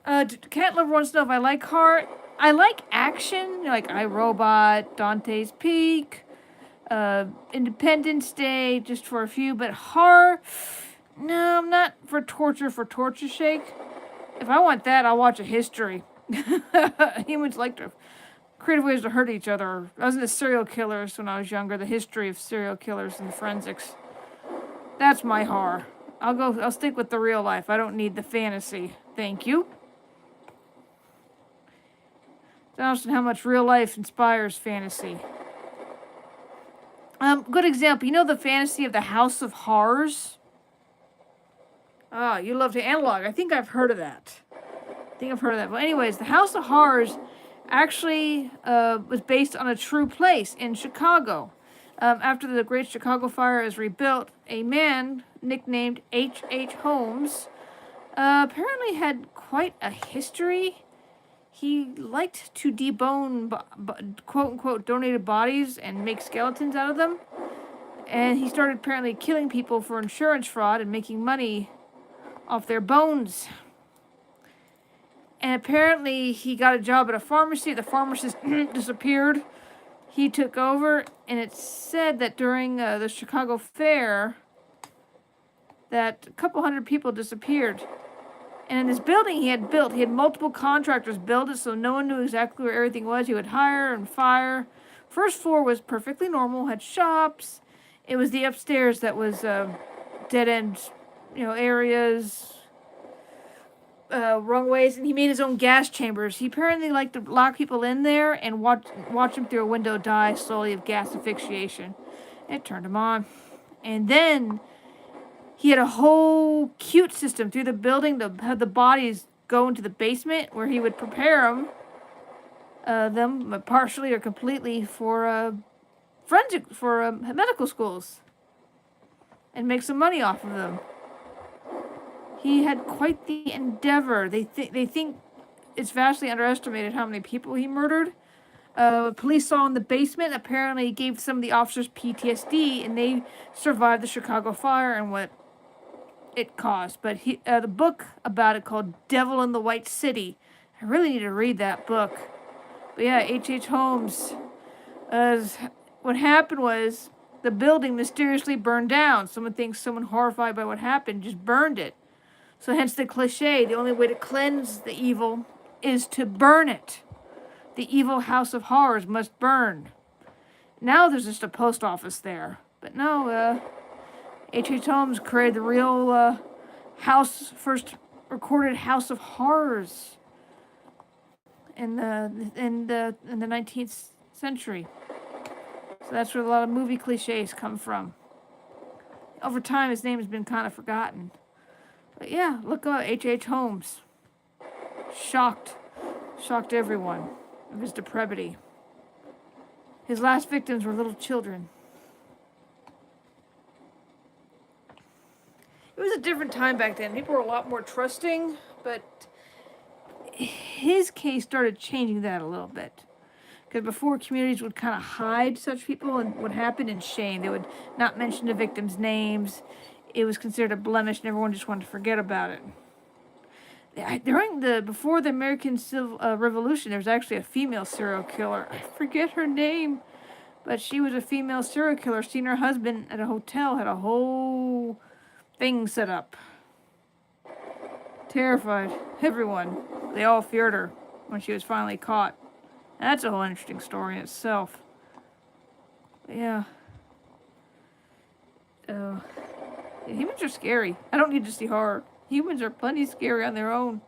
Cat lover wants to know if I like horror. I like action, like iRobot, Dante's Peak, Independence Day, just for a few, but horror, no, I'm not for torture's sake. If I want that, I'll watch a history. Humans like to creative ways to hurt each other. I was into serial killers when I was younger, the history of serial killers and forensics. That's my horror. I'll stick with the real life. I don't need the fantasy. Thank you. Don't understand how much real life inspires fantasy. Good example. You know the fantasy of the House of Horrors? Oh, you love to analog. I think I've heard of that. But anyways, the House of Horrors actually was based on a true place in Chicago. After the Great Chicago Fire is rebuilt, a man nicknamed H.H. Holmes apparently had quite a history. He liked to debone quote-unquote donated bodies and make skeletons out of them. And he started apparently killing people for insurance fraud and making money off their bones. And apparently he got a job at a pharmacy. The pharmacist disappeared. He took over, and it's said that during the Chicago Fair that a couple hundred people disappeared. And in this building he had built, he had multiple contractors build it so no one knew exactly where everything was. He would hire and fire. First floor was perfectly normal, had shops. It was the upstairs that was dead-end, areas, wrong ways. And he made his own gas chambers. He apparently liked to lock people in there and watch them through a window die slowly of gas asphyxiation. It turned him on. And then he had a whole cute system through the building to have the bodies go into the basement where he would prepare them partially or completely for medical schools and make some money off of them. He had quite the endeavor. They think it's vastly underestimated how many people he murdered. Police saw in the basement apparently gave some of the officers PTSD, and they survived the Chicago Fire and what it caused. But the book about it called Devil in the White City. I really need to read that book. But yeah, H.H. Holmes. What happened was the building mysteriously burned down. Someone thinks someone horrified by what happened just burned it. So hence the cliche, the only way to cleanse the evil is to burn it. The evil House of Horrors must burn. Now there's just a post office there. But no, H.H. Holmes created the real first recorded House of Horrors in the 19th century. So that's where a lot of movie cliches come from. Over time, his name has been kind of forgotten. But yeah, look up H.H. Holmes. Shocked everyone of his depravity. His last victims were little children. It was a different time back then. People were a lot more trusting, but his case started changing that a little bit. Because before, communities would kind of hide such people and what happened in shame. They would not mention the victims' names. It was considered a blemish, and everyone just wanted to forget about it. Before the American Civil Revolution, there was actually a female serial killer. I forget her name, but she was a female serial killer. Seen her husband at a hotel, had a whole thing set up. Terrified everyone. They all feared her when she was finally caught. That's a whole interesting story in itself. But yeah. Humans are scary. I don't need to see horror. Humans are plenty scary on their own.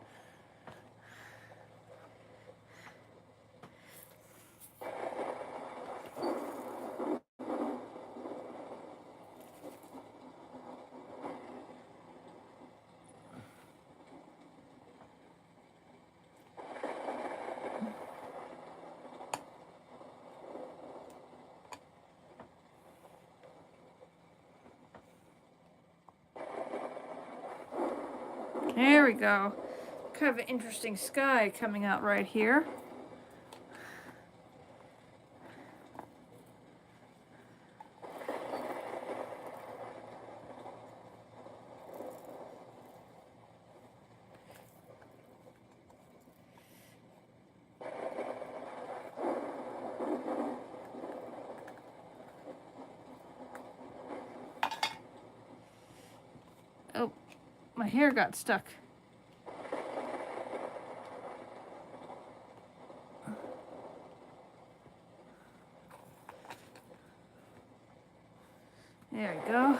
There we go. Kind of an interesting sky coming out right here. Oh, my hair got stuck. There we go.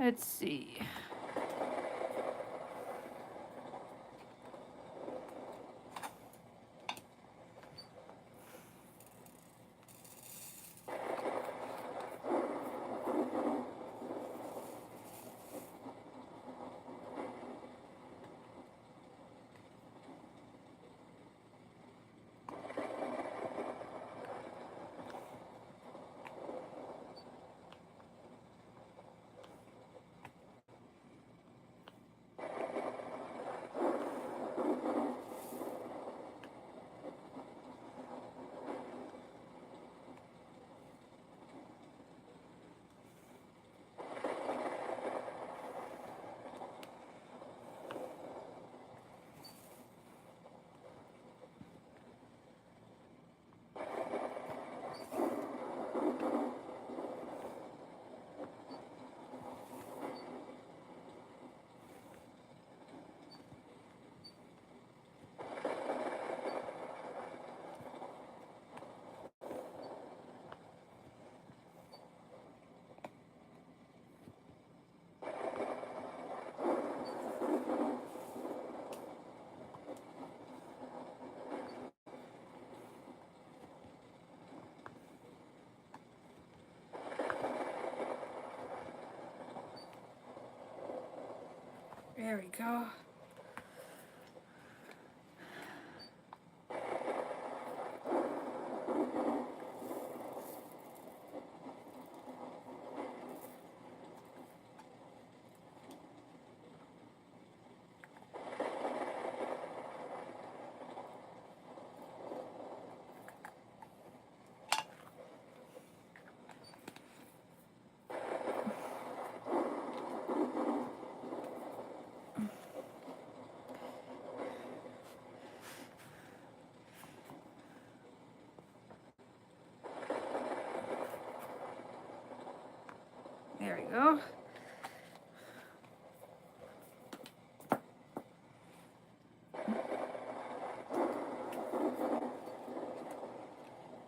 Let's see. There we go. There we go.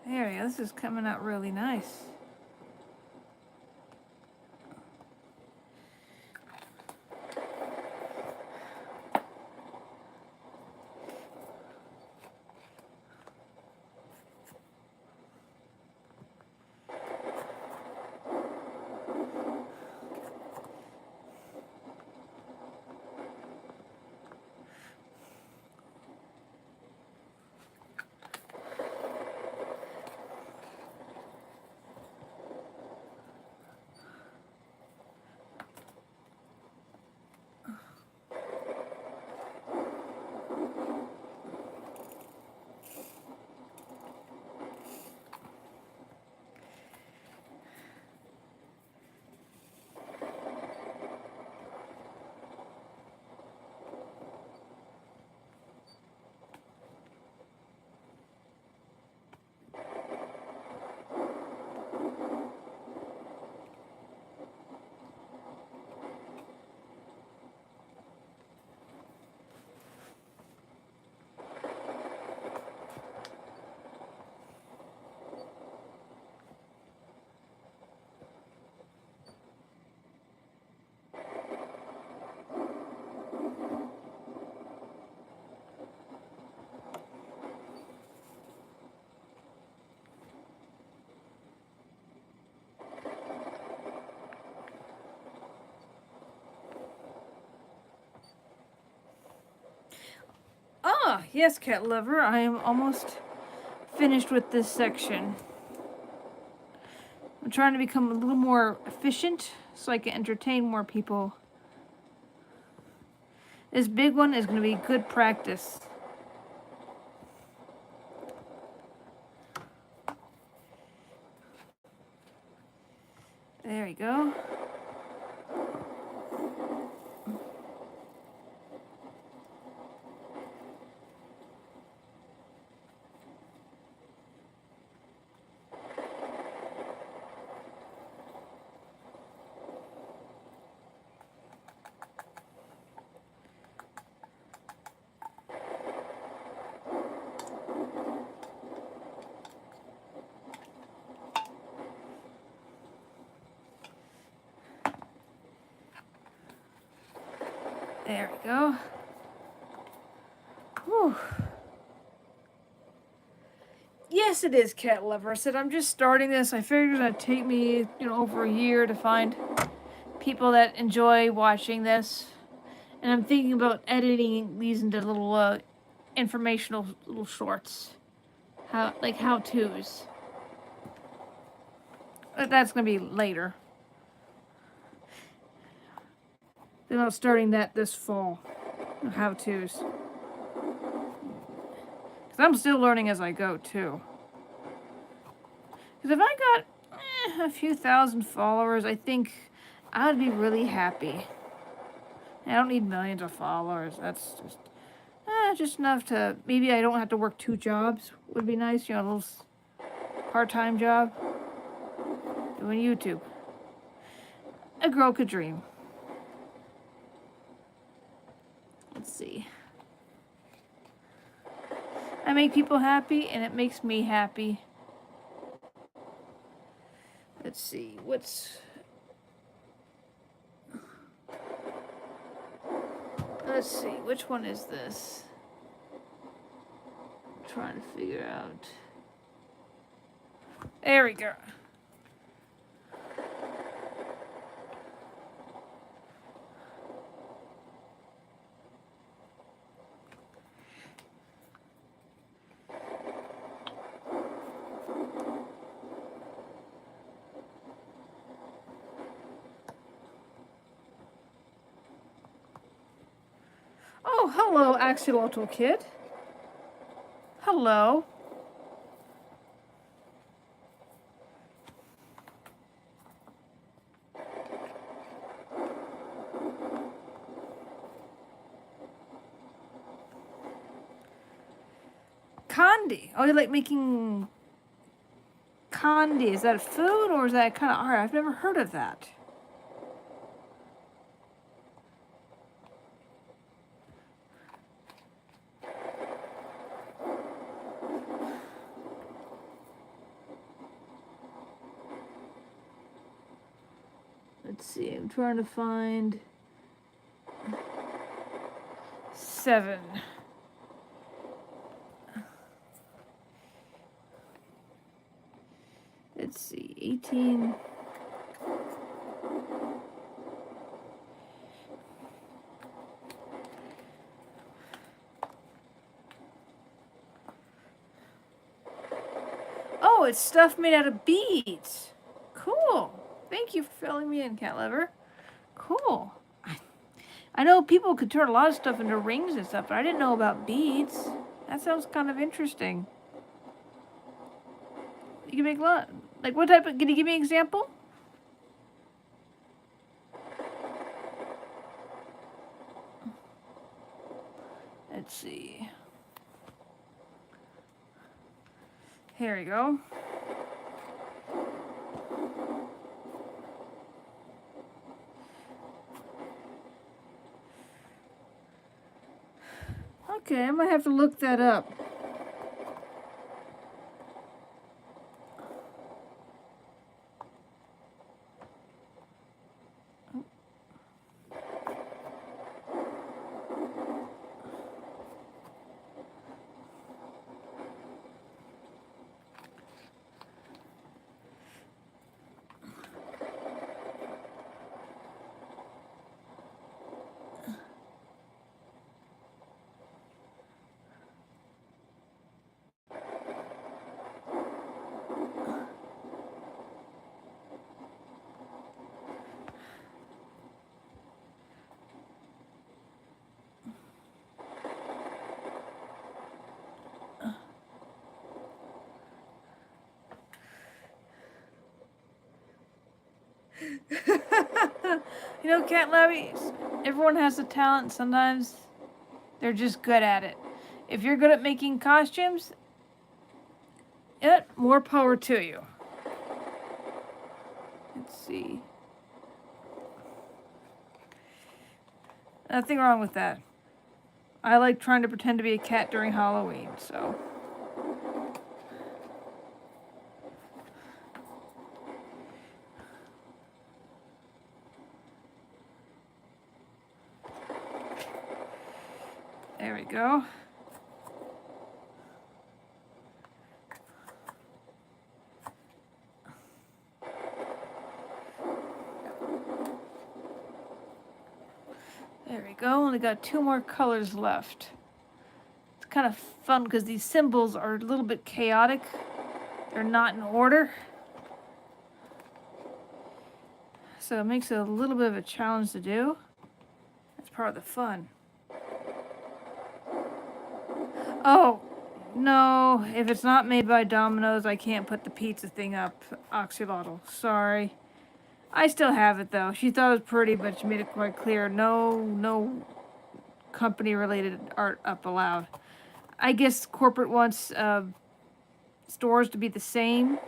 There we go. This is coming out really nice. Ah, yes, cat lover. I am almost finished with this section. I'm trying to become a little more efficient so I can entertain more people. This big one is going to be good practice. There we go. There we go. Whew. Yes, it is, Cat Lover. I said I'm just starting this. I figured it's gonna take me, over a year to find people that enjoy watching this, and I'm thinking about editing these into little informational little shorts, how-tos. That's gonna be later. Then I'm starting that this fall. How-tos. Because I'm still learning as I go, too. Because if I got a few thousand followers, I think I would be really happy. I don't need millions of followers. That's just enough to... Maybe I don't have to work 2 jobs. Would be nice, a little part-time job. Doing YouTube. A girl could dream. Let's see. I make people happy, and it makes me happy. Let's see, let's see, which one is this? I'm trying to figure out. There we go. Oh, hello, Axolotl Kid. Hello. Candy. Oh, you like making candy. Is that food or is that kind of art? I've never heard of that. Let's see, I'm trying to find 7. Let's see, 18. Oh, it's stuff made out of beads. Cool. Thank you for filling me in, Cat Lover. Cool. I know people could turn a lot of stuff into rings and stuff, but I didn't know about beads. That sounds kind of interesting. You can make a lot. Like what type of... Can you give me an example? Let's see. Here we go. Okay, I might have to look that up. You know, Cat Lovies, everyone has a talent. Sometimes they're just good at it. If you're good at making costumes, more power to you. Let's see. Nothing wrong with that. I like trying to pretend to be a cat during Halloween, so... There we go. There we go. Only got 2 more colors left. It's kind of fun because these symbols are a little bit chaotic. They're not in order. So it makes it a little bit of a challenge to do. That's part of the fun. Oh, no. If it's not made by Domino's, I can't put the pizza thing up. Oxylotl. Sorry. I still have it, though. She thought it was pretty, but she made it quite clear. No company-related art up allowed. I guess corporate wants stores to be the same.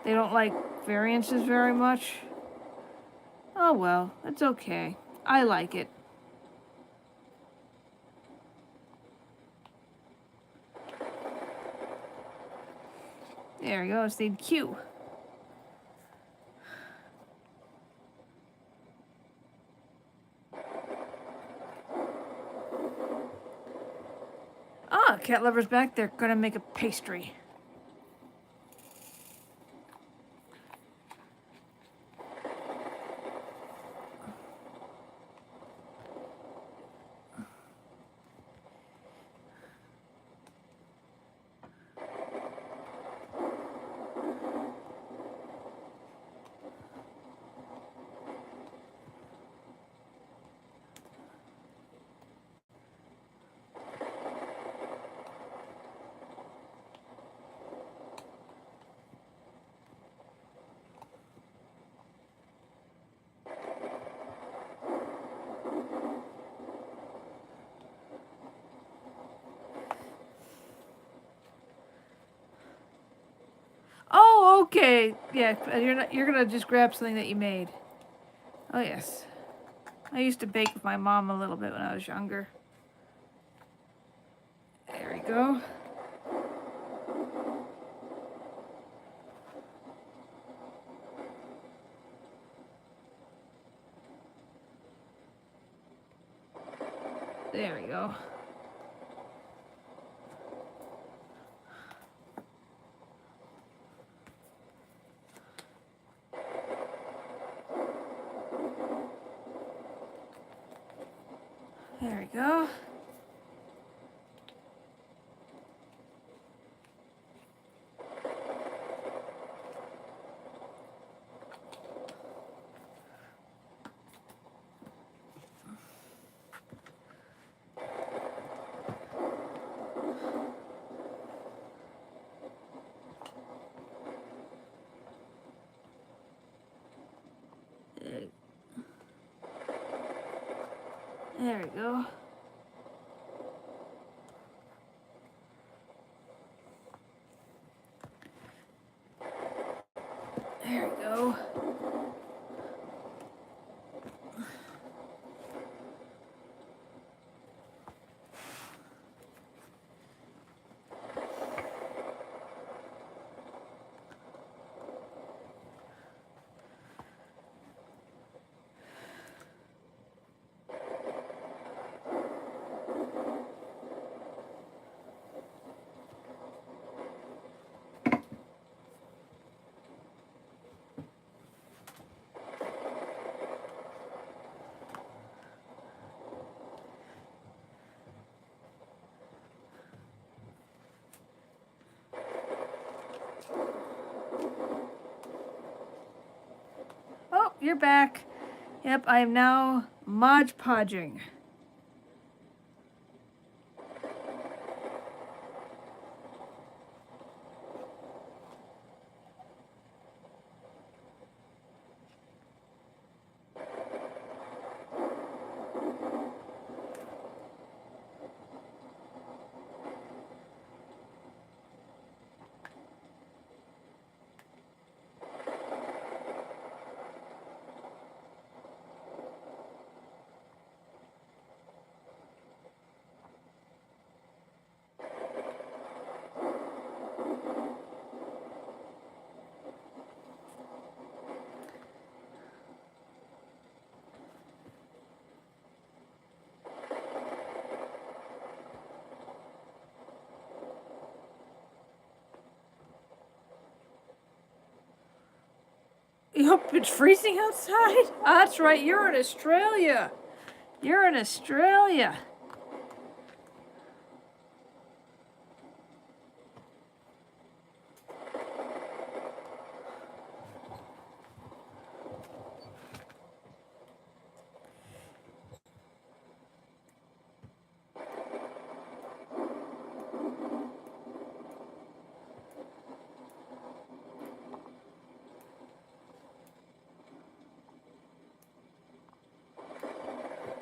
They don't like variances very much. Oh well, it's okay. I like it. There we go, it's the Q. Ah, cat lovers back. They're gonna make a pastry. Oh, okay. Yeah, you're gonna just grab something that you made. Oh yes. I used to bake with my mom a little bit when I was younger. There we go. There we go. There we go. There we go. There we go. Oh, you're back. Yep, I am now Mod Podging. Nope, it's freezing outside. Oh, that's right, you're in Australia. You're in Australia.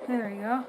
There you go.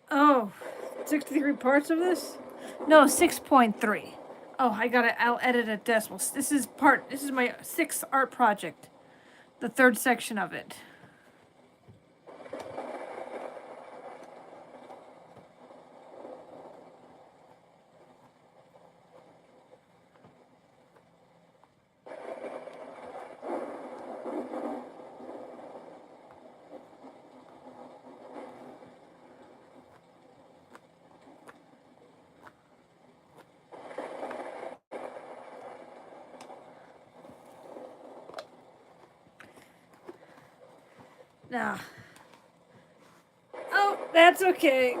Oh, 63 parts of this? No, 6.3. Oh, I'll edit a decimal. This is my 6th art project. The 3rd section of it. Nah. Oh, that's okay.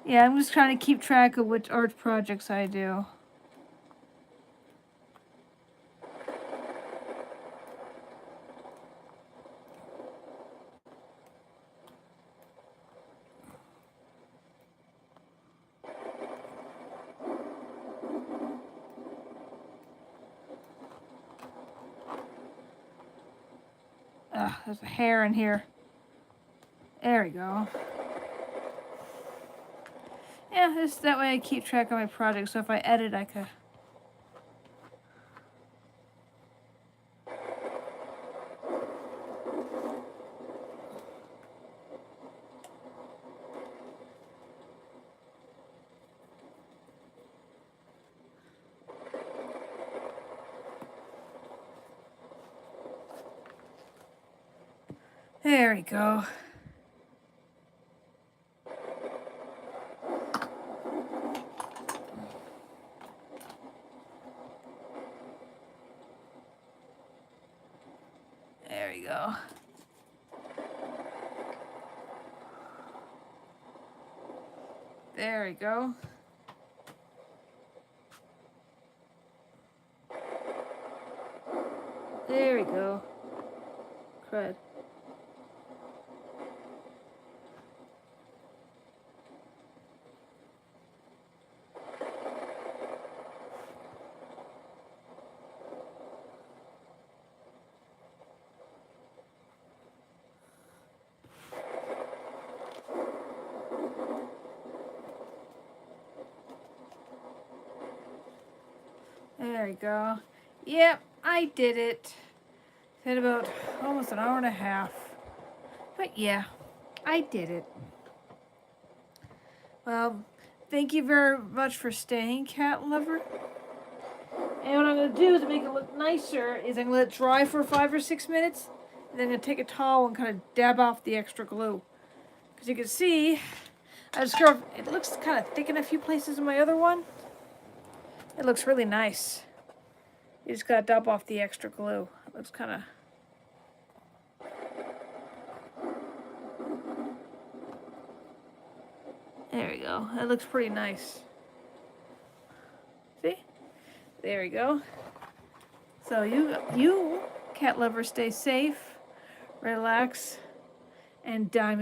Yeah, I'm just trying to keep track of which art projects I do. There's a hair in here. There we go. Yeah, that way I keep track of my projects, so if I edit, I could... There we go. There we go. There we go. There we go. Crud. There we go. Yep, I did it. It had about almost an hour and a half. But yeah, I did it. Well, Thank you very much for staying, cat lover. And what I'm going to do to make it look nicer is I'm going to let it dry for 5 or 6 minutes. And then I'm going to take a towel and kind of dab off the extra glue. Because you can see, I discovered it looks kind of thick in a few places in my other one. It looks really nice. You just got to dab off the extra glue. It looks kind of... There we go. It looks pretty nice. See? There we go. So you cat lovers, stay safe, relax, and diamond.